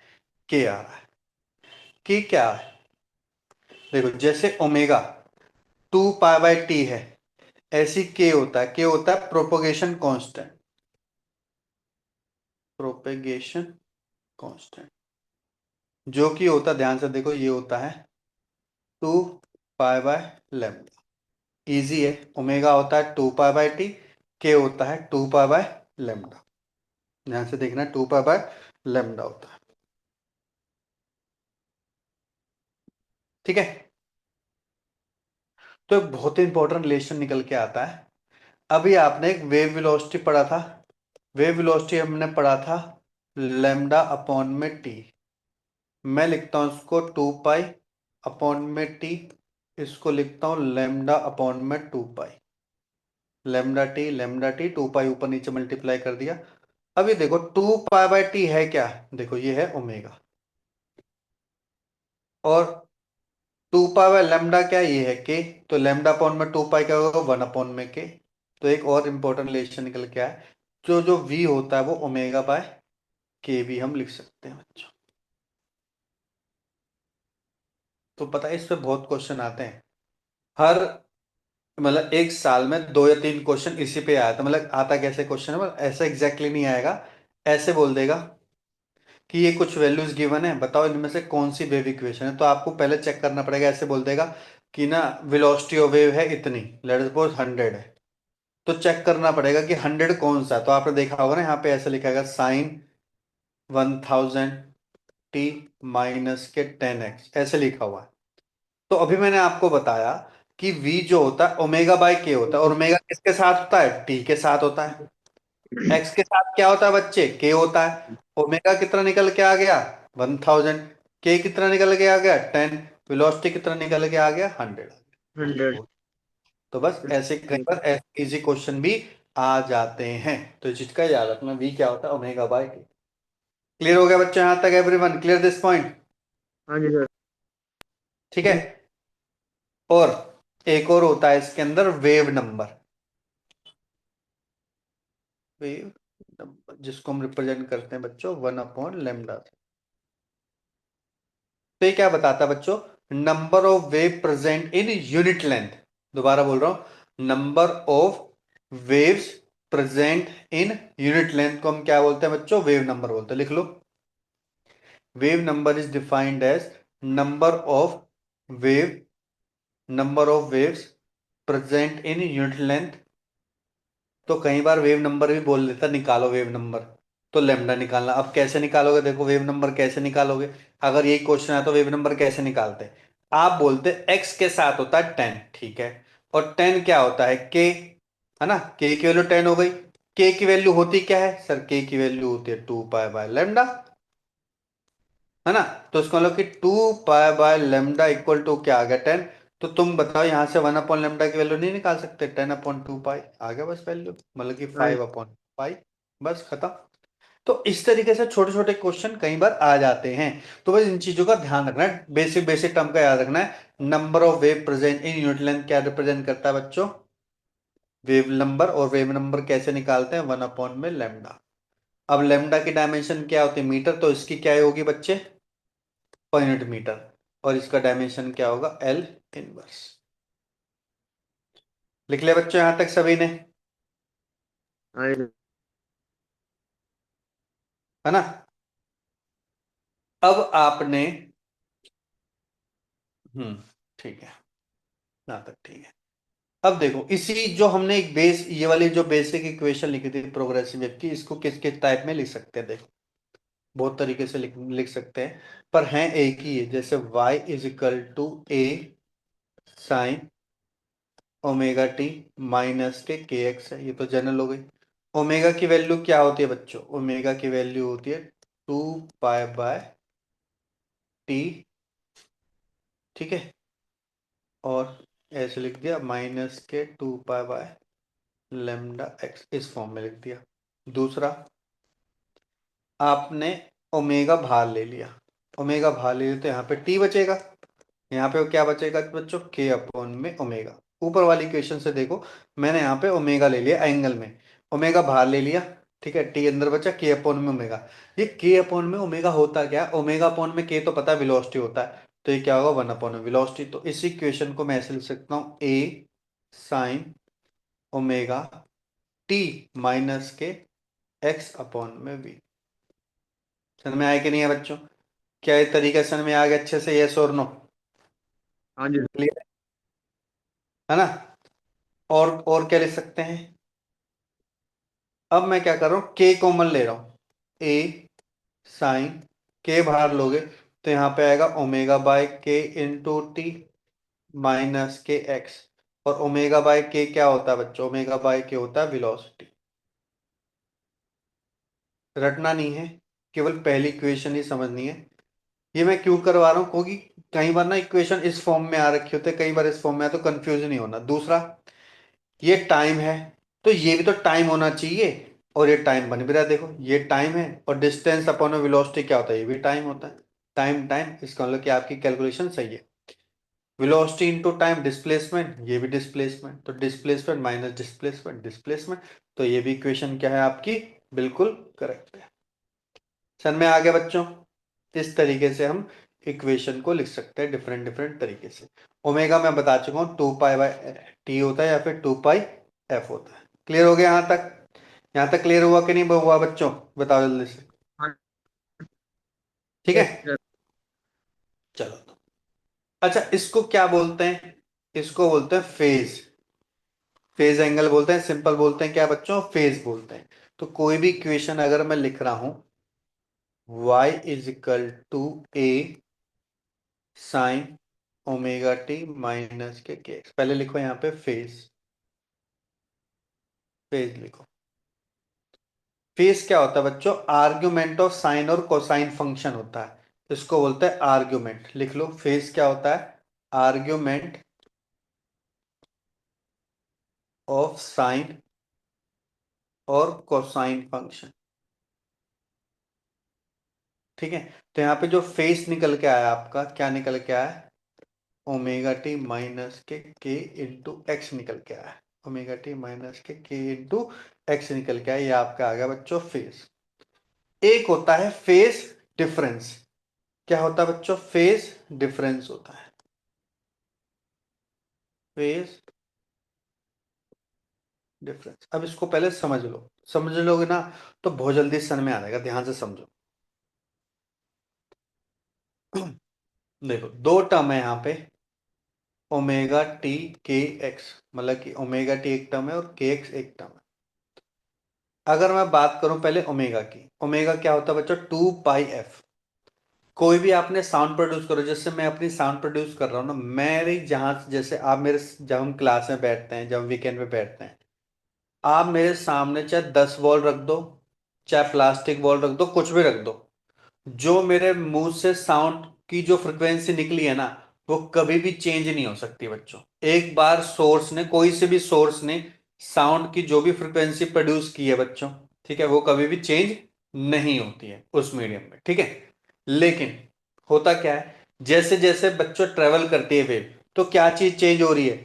के आ रहा है। के क्या है? देखो, जैसे ओमेगा 2π/t है, ऐसी के होता है, के होता है प्रोपोगेशन कांस्टेंट। प्रोपेगेशन कांस्टेंट जो कि होता है, ध्यान से देखो, ये होता है 2π/λ। इजी है, ओमेगा होता है 2π/t, के होता है 2π/λ। ध्यान से देखना, 2π/λ होता है, ठीक है। तो एक बहुत ही इंपॉर्टेंट रिलेशन निकल के आता है। अभी आपने एक वेव वेलोसिटी पढ़ा था, वेव वेलोसिटी हमने पढ़ा था लेमडा अपॉन में टी। मैं लिखता हूं इसको 2π/टी, इसको लिखता हूं लेमडा अपॉन में 2π। लेमडा टी 2π ऊपर नीचे मल्टीप्लाई कर दिया। अभी देखो 2π/t है क्या? देखो ये है ओमेगा, और 2π/λ क्या है? ये है के। तो लेमडा अपॉन में 2π क्या होगा? 1/के। तो एक और इंपॉर्टेंट रिलेशन निकल के आया, जो जो v होता है वो ओमेगा बाय के भी हम लिख सकते हैं बच्चों। तो पता है इस पे बहुत क्वेश्चन आते हैं, हर, मतलब एक साल में 2 या 3 क्वेश्चन इसी पे आया था। मतलब आता कैसे क्वेश्चन है, मतलब ऐसा एग्जैक्टली नहीं आएगा, ऐसे बोल देगा कि ये कुछ वैल्यूज गिवन है, बताओ इनमें से कौन सी वेव इक्वेशन है। तो आपको पहले चेक करना पड़ेगा, ऐसे बोल देगा कि ना वेलोसिटी ऑफ वेव है इतनी, लेट्स सपोज 100 है, तो चेक करना पड़ेगा कि 100 कौन सा है। तो आपने देखा होगा ना, यहाँ पे ऐसे लिखा है साइन 1000t माइनस के 10x, ऐसे लिखा हुआ है। तो अभी मैंने आपको बताया कि v जो होता है ओमेगा बाय के होता है, और ओमेगा किसके साथ होता है? t के साथ होता है। x के साथ क्या होता है बच्चे? k होता है। ओमेगा कितना निकल के आ गया? 1000। k कितना निकल के आ गया? 10। वेलोसिटी कितना निकल के आ गया? 100। 100। तो बस ऐसे कई बार ऐसे इजी क्वेश्चन भी आ जाते हैं, तो इस चीज का याद रखना, v क्या होता है? ओमेगा बाय के। क्लियर हो गया बच्चों? यहां तक एवरीवन क्लियर दिस पॉइंट? हाँ जी सर। ठीक है। और एक और होता है इसके अंदर, वेव नंबर। वेव नंबर जिसको हम रिप्रेजेंट करते हैं बच्चों 1/λ। तो ये क्या बताता है बच्चों? Number of wave present in unit length. दोबारा बोल रहा हूं, number of waves present in unit length को हम क्या बोलते हैं बच्चों? वेव नंबर बोलते हैं। लिख लो, wave number is defined as number of wave number of waves present in unit length. तो कई बार वेव नंबर भी बोल देता, निकालो वेव नंबर, तो लेमडा निकालना। अब कैसे निकालोगे? देखो, वेव नंबर कैसे निकालोगे? अगर यही क्वेश्चन है तो वेव नंबर कैसे निकालते हैं? आप बोलते एक्स के साथ होता है 10, ठीक है, और 10 क्या होता है? के, है ना? के की वैल्यू 10 हो गई। के की वैल्यू होती क्या है सर? के की वैल्यू होती है 2 पाई बाय लेमडा, है ना? तो इसका मतलब कि 2 pi by lambda equal to क्या आ गया? 10। तो तुम बताओ, यहां से 1/लेमडा की वैल्यू नहीं निकाल सकते? 10/2 पाई आ गया बस वैल्यू, मतलब कि हाँ 5/पाई। बस खत्म। तो इस तरीके से छोटे छोटे क्वेश्चन कई बार आ जाते हैं। तो बस इन चीजों का ध्यान रखना है, बेसिक बेसिक टर्म का याद रखना है। Number of wave present in unit length क्या रिप्रेजेंट करता है बच्चों? Wave number. और वेव नंबर कैसे निकालते हैं? 1/लेमडा। अब लेमडा की डायमेंशन क्या होती है? मीटर। तो इसकी क्या होगी बच्चे? Per unit metre. और इसका डायमेंशन क्या होगा? L inverse. लिख लिया बच्चों यहां तक सभी ने? हाँ है ना? अब आपने, ठीक है, यहां तक ठीक है। अब देखो, इसी जो हमने एक बेस, ये वाली जो बेसिक इक्वेशन लिखी थी प्रोग्रेसिव वेव की, इसको किस किस टाइप में लिख सकते हैं? देखो, बहुत तरीके से लिख सकते हैं, पर हैं एक ही है। जैसे y is equal to a sine omega t minus k x है, ये तो जनरल हो गई। ओमेगा की वैल्यू क्या होती है बच्चों? ओमेगा की वैल्यू होती है 2 पाई बाय टी, ठीक है, और ऐसे लिख दिया -2 पाई बाय लेमडा एक्स, इस फॉर्म में लिख दिया। दूसरा, आपने ओमेगा बाहर ले लिया, ओमेगा बाहर ले लिया तो यहाँ पे टी बचेगा। यहाँ पे क्या बचेगा बच्चों? के अपॉन में ओमेगा। ऊपर वाली इक्वेशन से देखो, मैंने यहाँ पे ओमेगा ले लिया एंगल में, ओमेगा बाहर ले लिया, ठीक है, टी अंदर बचा, के अपॉन में ओमेगा। ये के अपॉन में ओमेगा होता क्या है? ओमेगा अपॉन में के तो पता है वेलोसिटी होता है, तो ये क्या होगा? 1/में वेलोसिटी। तो इस इक्वेशन को मैं ऐसे लिख सकता हूँ, ए sine omega t minus k x upon में वी। समझ में आया कि नहीं है बच्चों? क्या ये तरीका समझ में आ गया अच्छे से? यस और नो? हाँ जी। क्लियर है ना? और क्या लिख सकते हैं? अब मैं क्या कर रहा हूं, के कॉमन ले रहा हूं, ए साइन, के बाहर लोगे तो यहां पे आएगा ओमेगा बाय के into T minus k x. और ओमेगा बाय के क्या होता है बच्चों? ओमेगा बाय के होता है वेलोसिटी। रटना नहीं है, केवल पहली इक्वेशन ही समझनी है। ये मैं क्यों करवा रहा हूं? क्योंकि कई बार ना इक्वेशन इस फॉर्म में आ रखी होते, कई बार इस फॉर्म में आ, तो कंफ्यूज नहीं होना। दूसरा, ये टाइम है, तो ये भी तो टाइम होना चाहिए, और ये टाइम बन भी रहा है। देखो, ये टाइम है, और डिस्टेंस अपॉन वेलोसिटी क्या होता है? ये भी टाइम होता है। टाइम टाइम, इसका मतलब कि आपकी कैलकुलेशन सही है। वेलोसिटी इनटू टाइम डिस्प्लेसमेंट, ये भी डिस्प्लेसमेंट, तो डिस्प्लेसमेंट माइनस डिस्प्लेसमेंट डिस्प्लेसमेंट। तो ये भी इक्वेशन क्या है आपकी? बिल्कुल करेक्ट है। समझ में आ गया बच्चों? इस तरीके से हम इक्वेशन को लिख सकते हैं, डिफरेंट डिफरेंट तरीके से। ओमेगा मैं बता चुका हूँ 2 पाई बाय टी होता है, या फिर 2 पाई एफ होता है। क्लियर हो गया यहाँ तक? यहाँ तक क्लियर हुआ कि नहीं हुआ बच्चों? बताओ जल्दी से। हाँ ठीक है, यस सर। चलो तो। अच्छा, इसको क्या बोलते हैं? इसको बोलते हैं फेज। फेज एंगल बोलते हैं, सिंपल बोलते हैं क्या बच्चों? फेज बोलते हैं। तो कोई भी इक्वेशन अगर मैं लिख रहा हूं, y is equal to a sine omega t minus k x, पहले लिखो यहाँ पे फेज। फेज लिखो। फेज क्या होता है बच्चों? आर्ग्यूमेंट ऑफ साइन और कोसाइन फंक्शन होता है, इसको बोलते हैं आर्ग्यूमेंट। लिख लो, फेज क्या होता है? आर्ग्यूमेंट ऑफ साइन और कोसाइन फंक्शन, ठीक है। तो यहाँ पे जो फेज निकल के आया आपका, क्या निकल के आया? Omega t minus k into x निकल के आया। Omega t minus k into x निकल के आया, ये आपका आ गया बच्चों फेज। एक होता है फेज डिफरेंस। क्या होता है बच्चों? फेज डिफरेंस होता है। Phase difference. अब इसको पहले समझ लो, समझ लोगे ना तो बहुत जल्दी समझ में आ जाएगा, ध्यान से समझो। देखो दो टर्म है यहाँ पे, ओमेगा टी के एक्स, मतलब कि ओमेगा टी एक टर्म है और के एक्स एक टर्म है। अगर मैं बात करूं पहले ओमेगा की, ओमेगा क्या होता है बच्चों, 2 पाई एफ। कोई भी आपने साउंड प्रोड्यूस करो, जैसे मैं अपनी साउंड प्रोड्यूस कर रहा हूँ ना, मेरी जहां जैसे आप मेरे, जब हम क्लास में बैठते हैं, जब वीकेंड पे बैठते हैं, आप मेरे सामने चाहे 10 बॉल रख दो, चाहे प्लास्टिक बॉल रख दो, कुछ भी रख दो, जो मेरे मुंह से साउंड की जो फ्रिक्वेंसी निकली है ना, वो कभी भी चेंज नहीं हो सकती बच्चों। एक बार सोर्स ने, कोई से भी सोर्स ने साउंड की जो भी फ्रिक्वेंसी प्रोड्यूस की है बच्चों, ठीक है, वो कभी भी चेंज नहीं होती है उस मीडियम में, ठीक है। लेकिन होता क्या है, जैसे जैसे बच्चों ट्रेवल करती है वेव, तो क्या चीज चेंज हो रही है,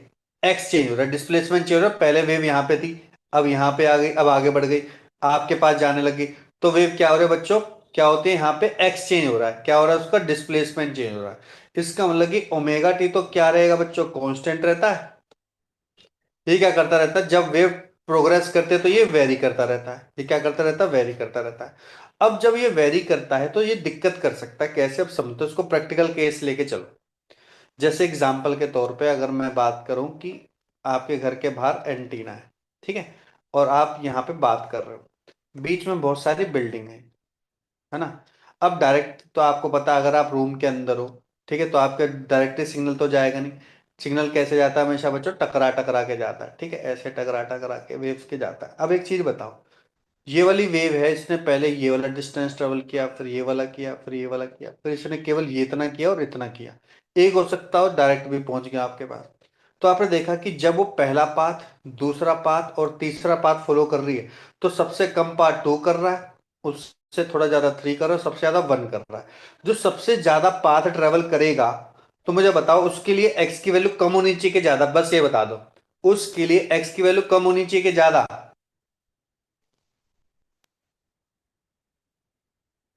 एक्स चेंज हो रहा है, डिस्प्लेसमेंट चेंज हो रहा है। पहले वेव यहां पे थी, अब यहां पे आ गई, अब आगे बढ़ गई, आपके पास जाने लगी, तो वेव क्या हो रहा है बच्चों, क्या होती है, यहाँ पे एक्स चेंज हो रहा है, क्या हो रहा है, उसका डिस्प्लेसमेंट चेंज हो रहा है। इसका मतलब कि ओमेगा टी तो क्या रहेगा बच्चों, कांस्टेंट रहता है। ये क्या करता रहता है, जब वेव प्रोग्रेस करते हैं तो ये वेरी करता रहता है, ये क्या करता रहता है, वेरी करता रहता है। अब जब ये वेरी करता है तो ये दिक्कत कर सकता है, कैसे, अब समझते हैं उसको, प्रैक्टिकल केस लेके चलो। जैसे एग्जाम्पल के तौर पे अगर मैं बात करूं कि आपके घर के बाहर एंटीना है, ठीक है, और आप यहाँ पे बात कर रहे हो, बीच में बहुत सारी बिल्डिंग है ना। अब डायरेक्ट तो आपको पता है, अगर आप रूम के अंदर हो, ठीक है, तो आपका डायरेक्टली सिग्नल तो जाएगा नहीं। सिग्नल कैसे जाता है हमेशा बच्चों, टकरा टकरा के जाता है, ठीक है, ऐसे टकरा टकरा के वेव्स के जाता है। अब एक चीज बताओ, ये वाली वेव है, इसने पहले ये वाला डिस्टेंस ट्रेवल किया, फिर ये वाला किया, फिर ये वाला किया, फिर इसने केवल ये इतना किया और इतना किया। एक हो सकता हो डायरेक्ट भी पहुंच गया आपके पास। तो आपने देखा कि जब वो पहला पाथ, दूसरा पाथ और तीसरा पाथ फॉलो कर रही है, तो सबसे कम पार्ट 2 कर रहा है, उससे थोड़ा ज्यादा 3 कर रहा है, सबसे ज्यादा 1 कर रहा है। जो सबसे ज्यादा पाथ ट्रेवल करेगा, तो मुझे बताओ उसके लिए एक्स की वैल्यू कम होनी चाहिए कि ज्यादा, बस ये बता दो, उसके लिए एक्स की वैल्यू कम होनी चाहिए कि ज्यादा।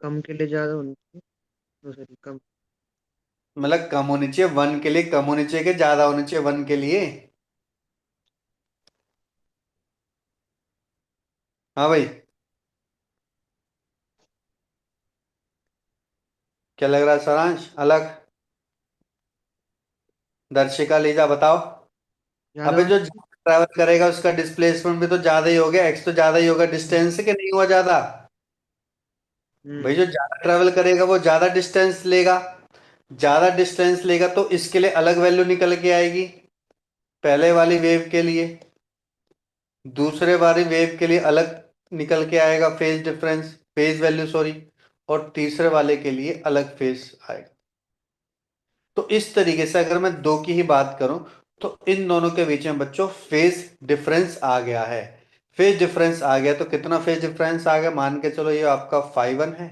कम के लिए ज्यादा होनी चाहिए। सॉरी, कम। मतलब कम होनी चाहिए, 1 के लिए कम होनी चाहिए कि ज्यादा होनी चाहिए 1 के लिए। हाँ भाई, क्या लग रहा है सारांश, अलग, दर्शिका, लीजा बताओ। ज्यादा अबे होनी। जो ट्रैवल करेगा उसका डिस्प्लेसमेंट भी तो ज्यादा ही हो गया, एक्स तो ज्यादा ही होगा डिस्टेंस से, कि नहीं हुआ ज्यादा। भाई हम्म। जो ज्यादा ट्रैवल करेगा वो ज्यादा डिस्टेंस लेगा, ज्यादा डिस्टेंस लेगा तो इसके लिए अलग वैल्यू निकल के आएगी, पहले वाली वेव के लिए, दूसरे वाली वेव के लिए अलग निकल के आएगा phase difference, phase value sorry, और तीसरे वाले के लिए अलग फेज आएगा। तो इस तरीके से अगर मैं दो की ही बात करूं, तो इन दोनों के बीच में बच्चों फेज डिफरेंस आ गया है। फेज डिफरेंस आ गया तो कितना फेज डिफरेंस आ गया, मान के चलो ये आपका φ1 है,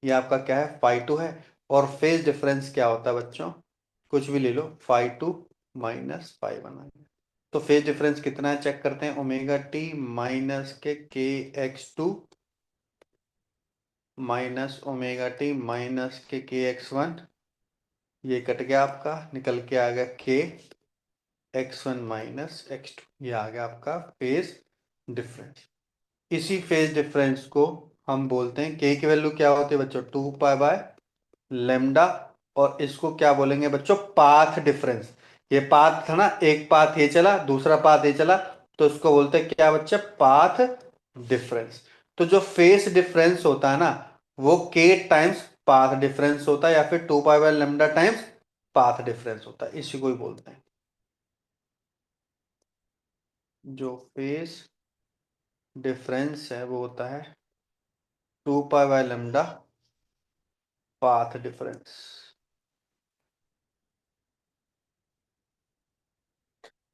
ये आपका क्या है, φ2 है। और फेज डिफरेंस क्या होता है बच्चों, कुछ भी ले लो, φ2 माइनस φ1 आ गया। तो फेज डिफरेंस कितना है चेक करते हैं, ओमेगा टी माइनस के x two minus omega t minus के एक्स1, ये कट गया आपका, निकल के आ गया के x1 माइनस x2, ये आ गया आपका फेज डिफरेंस। इसी फेज डिफरेंस को हम बोलते हैं, के की वैल्यू क्या होती है बच्चों, 2 पाई बाय लेमडा। और इसको क्या बोलेंगे बच्चों, पाथ डिफरेंस। ये पाथ था ना, एक पाथ ये चला, दूसरा पाथ ये चला, तो इसको बोलते हैं क्या बच्चे, पाथ डिफरेंस। तो जो फेज डिफरेंस होता है ना, वो के टाइम्स पाथ डिफरेंस होता है, या फिर 2 pi by lambda times path difference होता है, इसी को ही बोलते हैं। जो फेज डिफरेंस है वो होता है 2 pi by lambda path difference.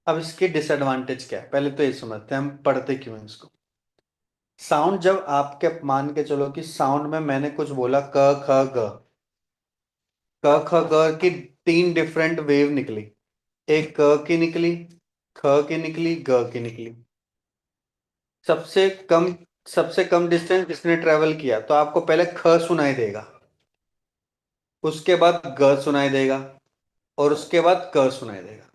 अब इसके डिसएडवांटेज क्या है, पहले तो ये समझते हैं हम पढ़ते क्यों हैं इसको। साउंड जब आपके, मान के चलो कि साउंड में मैंने कुछ बोला, क ख ग, क ख ग की 3 डिफरेंट वेव निकली, एक क की निकली, ख की निकली, ग की निकली। सबसे कम, सबसे कम डिस्टेंस किसने ट्रेवल किया, तो आपको पहले ख सुनाई देगा, उसके बाद ग सुनाई देगा, और उसके बाद क सुनाई देगा।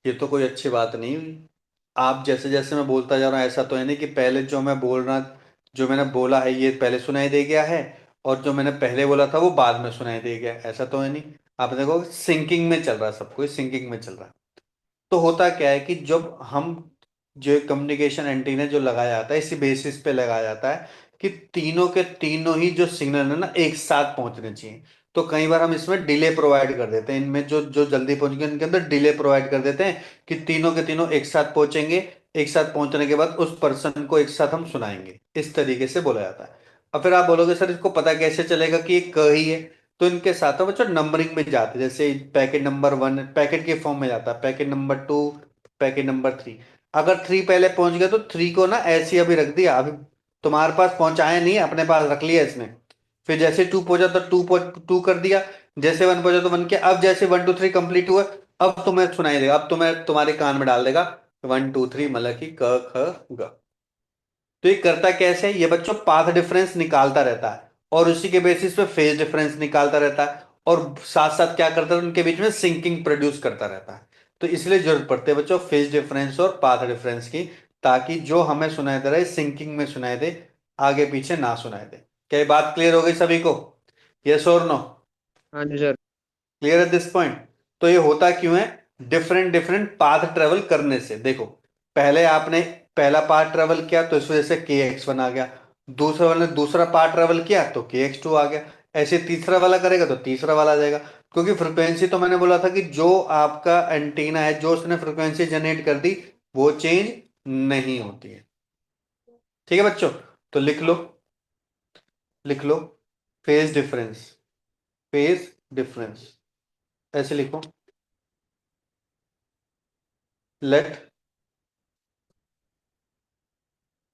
ये तो कोई अच्छी बात नहीं हुई। आप जैसे जैसे मैं बोलता जा रहा हूँ, ऐसा तो है नहीं कि पहले जो मैंने बोला है ये पहले सुनाई दे गया है, और जो मैंने पहले बोला था वो बाद में सुनाई दे गया, ऐसा तो है नहीं। आप देखो सिंकिंग में चल रहा है, सब कुछ सिंकिंग में चल रहा है। तो होता क्या है कि जब हम जो कम्युनिकेशन एंटीना जो लगाया जाता है, इसी बेसिस पे लगाया जाता है कि तीनों के तीनों ही जो सिग्नल है ना एक साथ पहुंचने चाहिए। तो कई बार हम इसमें डिले प्रोवाइड कर देते हैं, इनमें जो जो जल्दी पहुंच गए उनके अंदर डिले प्रोवाइड कर देते हैं कि तीनों के तीनों एक साथ पहुंचेंगे। एक साथ पहुंचने के बाद उस पर्सन को एक साथ हम सुनाएंगे, इस तरीके से बोला जाता है। अब फिर आप बोलोगे सर इसको पता कैसे चलेगा कि ये क ही है। तो इनके साथ है बच्चों नंबरिंग में जाते हैं, जैसे पैकेट नंबर 1 पैकेट के फॉर्म में जाता है, पैकेट नंबर 2, पैकेट नंबर 3। अगर 3 पहले पहुंच गया तो 3 को ना ऐसे ही अभी रख दिया, अभी तुम्हारे पास पहुंचाया नहीं, अपने पास रख लिया इसने। फिर जैसे 2 पहुंचा तो 2 कर दिया, जैसे 1 पहुंचा तो 1 किया। अब जैसे 1 2 3 कंप्लीट हुआ, अब तुम्हें सुनाई देगा, अब तुम्हें तुम्हारे कान में डाल देगा 1 2 3 मतलब कि क ख ग। तो ये करता कैसे है, ये बच्चों पाथ डिफरेंस निकालता रहता है, और उसी के बेसिस पे फेज डिफरेंस निकालता रहता है, और साथ साथ क्या करता है उनके बीच में सिंकिंग प्रोड्यूस करता रहता है। तो इसलिए जरूरत पड़ती है बच्चों फेज डिफरेंस और पाथ डिफरेंस की, ताकि जो हमें सुनाई दे रहा है सिंकिंग में सुनाई दे, आगे पीछे ना सुनाई दे। क्या ये बात क्लियर हो गई सभी को? यस और नो? हाँ जी sir. Clear at this point? तो ये होता क्यों है? डिफरेंट डिफरेंट पाथ ट्रेवल करने से। देखो पहले आपने पहला पाथ ट्रेवल किया तो इस वजह से के एक्स वन आ गया, दूसरा वाले ने दूसरा पाथ ट्रेवल किया तो के एक्स टू आ गया, ऐसे तीसरा वाला करेगा तो तीसरा वाला आ जाएगा। क्योंकि फ्रिक्वेंसी तो मैंने बोला था कि जो आपका एंटीना है जो उसने फ्रिक्वेंसी जनरेट कर दी वो चेंज नहीं होती है। ठीक है बच्चों? तो लिख लो, लिख लो फेज डिफरेंस, फेज डिफरेंस ऐसे लिखो। Let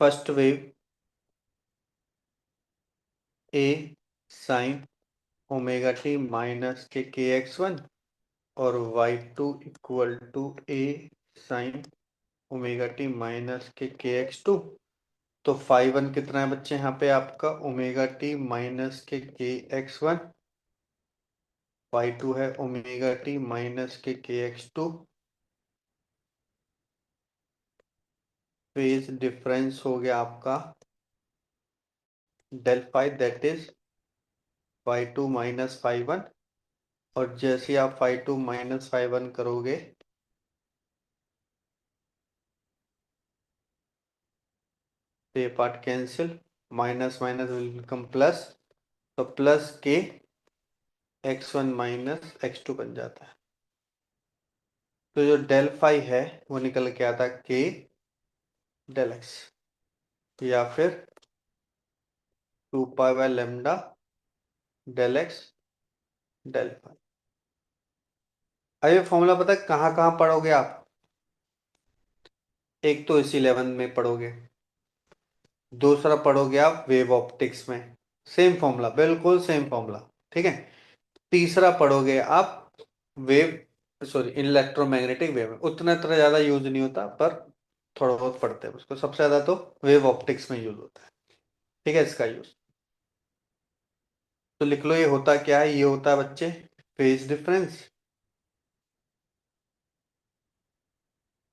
first wave a sine omega t minus k x one, और y two equal to a sine omega t minus k x two. तो फाई वन कितना है बच्चे यहाँ पे आपका omega t minus k x one, phi two है omega t minus k x two. Phase difference हो गया आपका del phi, that is phi two minus phi one. और जैसे आप phi two minus phi one करोगे तो ये part cancel, minus minus will become plus, तो plus k x one minus x two बन जाता है। तो जो डेल फाई है वो निकल के आता है के डेल एक्स, या फिर 2 pi by lambda del x del phi. अब ये फॉर्मूला पता है कहाँ कहाँ पढ़ोगे आप? एक तो इस 11 में पढ़ोगे, दूसरा पढ़ोगे आप वेव ऑप्टिक्स में, सेम फॉर्मूला, बिल्कुल सेम फॉर्मूला। ठीक है? तीसरा पढ़ोगे आप वेव सॉरी इलेक्ट्रोमैग्नेटिक वेव में, उतना इतना ज्यादा यूज नहीं होता पर थोड़ा बहुत पढ़ते हैं उसको, सबसे ज्यादा तो वेव ऑप्टिक्स में यूज होता है। ठीक है इसका यूज। तो लिख लो ये होता क्या है, ये होता है बच्चे फेज डिफरेंस,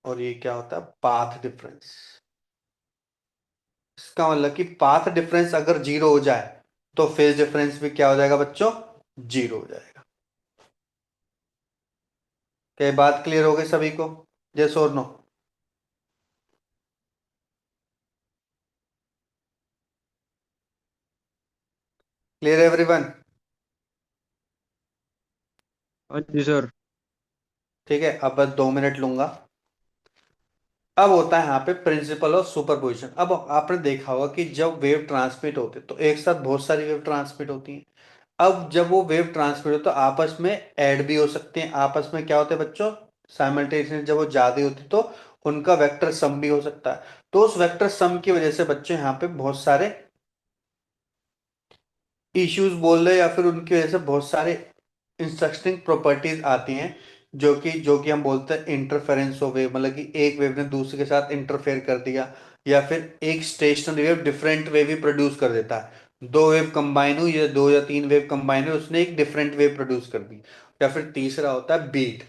और ये क्या होता है पाथ डिफरेंस। इसका मतलब कि पाथ डिफरेंस अगर जीरो हो जाए तो फेज डिफरेंस भी क्या हो जाएगा बच्चों? जीरो हो जाएगा। क्या ये बात क्लियर हो गई सभी को? यस और नो? Clear everyone? हाँ जी सर। ठीक है, अब बस 2 मिनट लूंगा। अब होता है यहाँ पे प्रिंसिपल ऑफ सुपरपोजिशन। अब आपने देखा होगा कि जब वेव ट्रांसमिट होते तो एक साथ बहुत सारी वेव ट्रांसमिट होती हैं। अब जब वो वेव ट्रांसमिट हो तो आपस में ऐड भी हो सकते हैं, आपस में क्या होते हैं बच्चों साइमल्टेनियसली, जब वो ज्यादा होती तो उनका वेक्टर सम भी हो सकता है। तो उस वेक्टर सम की वजह से बच्चों यहाँ पे बहुत सारे इश्यूज बोल रहे, या फिर उनकी वजह से बहुत सारे इंटरेस्टिंग प्रॉपर्टीज आती हैं, जो कि हम बोलते हैं इंटरफेरेंस ऑफ वेव, मतलब कि एक वेव ने दूसरे के साथ इंटरफेयर कर दिया, या फिर एक स्टेशनरी वेव डिफरेंट वेव भी प्रोड्यूस कर देता है। दो वेव कंबाइन हुई या 2 या 3 वेव कंबाइन हुई, उसने एक डिफरेंट वेव प्रोड्यूस कर दी। या फिर तीसरा होता है बीट।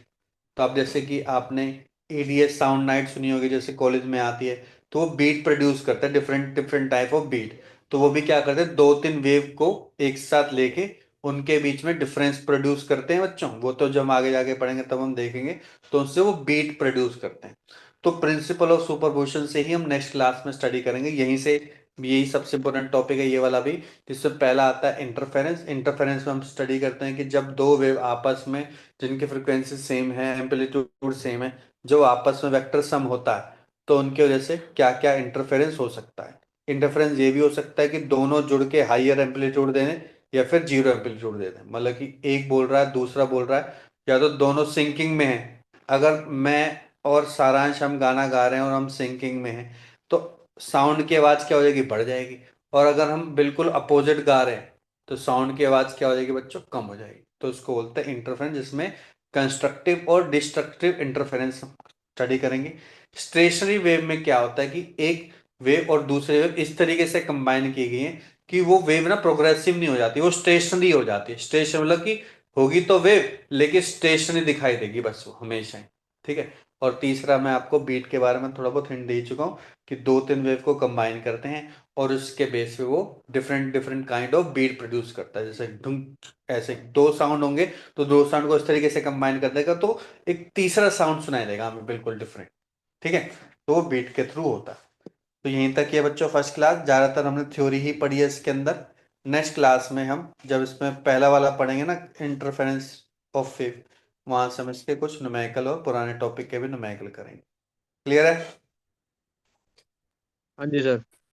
तो आप जैसे कि आपने एडीएस साउंड नाइट सुनी होगी, जैसे कॉलेज में आती है, तो वो बीट प्रोड्यूस करता है, different different type of beat. तो वो भी क्या करते हैं, दो तीन वेव को एक साथ लेके उनके बीच में डिफरेंस प्रोड्यूस करते हैं बच्चों, वो तो जब हम आगे जाके पढ़ेंगे तब हम देखेंगे। तो उससे वो बीट प्रोड्यूस करते हैं। तो प्रिंसिपल ऑफ सुपरपोजिशन से ही हम नेक्स्ट क्लास में स्टडी करेंगे, यहीं से यही सबसे इंपॉर्टेंट टॉपिक है ये वाला भी। जिससे पहला आता है इंटरफेरेंस। इंटरफेरेंस में हम स्टडी करते हैं कि जब दो वेव आपस में, जिनकी फ्रिक्वेंसी सेम है, एम्पलीट्यूड सेम है, जो आपस में वेक्टर सम होता है, तो उनकी वजह से क्या क्या इंटरफेरेंस हो सकता है। इंटरफेरेंस ये भी हो सकता है कि दोनों जुड़ के हाइयर एम्पलीट्यूड दे दें या फिर जीरो एम्पलीट्यूड दे दें, मतलब कि एक बोल रहा है दूसरा बोल रहा है, या तो दोनों सिंकिंग में है। अगर मैं और सारांश हम गाना गा रहे हैं और हम सिंकिंग में हैं, तो साउंड की आवाज़ क्या हो जाएगी, बढ़ जाएगी। और अगर हम बिल्कुल अपोजिट गा रहे हैं, तो साउंड की आवाज़ क्या हो जाएगी बच्चों, कम हो जाएगी। तो इसको बोलते हैं इंटरफेरेंस, जिसमें कंस्ट्रक्टिव और डिस्ट्रक्टिव इंटरफेरेंस स्टडी करेंगे। स्टेशनरी वेव में क्या होता है कि एक वेव और दूसरे वेव इस तरीके से कंबाइन की गई है कि वो वेव ना प्रोग्रेसिव नहीं हो जाती, वो स्टेशनरी हो जाती है। स्टेशन मतलब कि होगी तो वेव, लेकिन स्टेशनरी दिखाई देगी बस वो हमेशा ही। ठीक है। और तीसरा, मैं आपको बीट के बारे में थोड़ा बहुत हिंट दे चुका हूँ कि दो तीन वेव को कंबाइन करते हैं और उसके बेस पे वो different different kind of beat produce करता है। जैसे धुम, ऐसे दो साउंड होंगे तो दो साउंड को इस तरीके से कंबाइन कर देगा तो एक तीसरा साउंड सुनाई देगा हमें, बिल्कुल डिफरेंट। ठीक है। तो वो बीट के थ्रू होता है। तो यहीं तक ये बच्चों फर्स्ट क्लास, ज़्यादातर हमने थ्योरी ही पढ़ी है इसके अंदर। नेक्स्ट क्लास में हम जब इसमें पहला वाला पढ़ेंगे ना, इंटरफेरेंस ऑफ वेव, वहां से हम इसके कुछ न्यूमेरिकल और पुराने टॉपिक के भी न्यूमेरिकल करेंगे। क्लियर है? हाँ जी सर।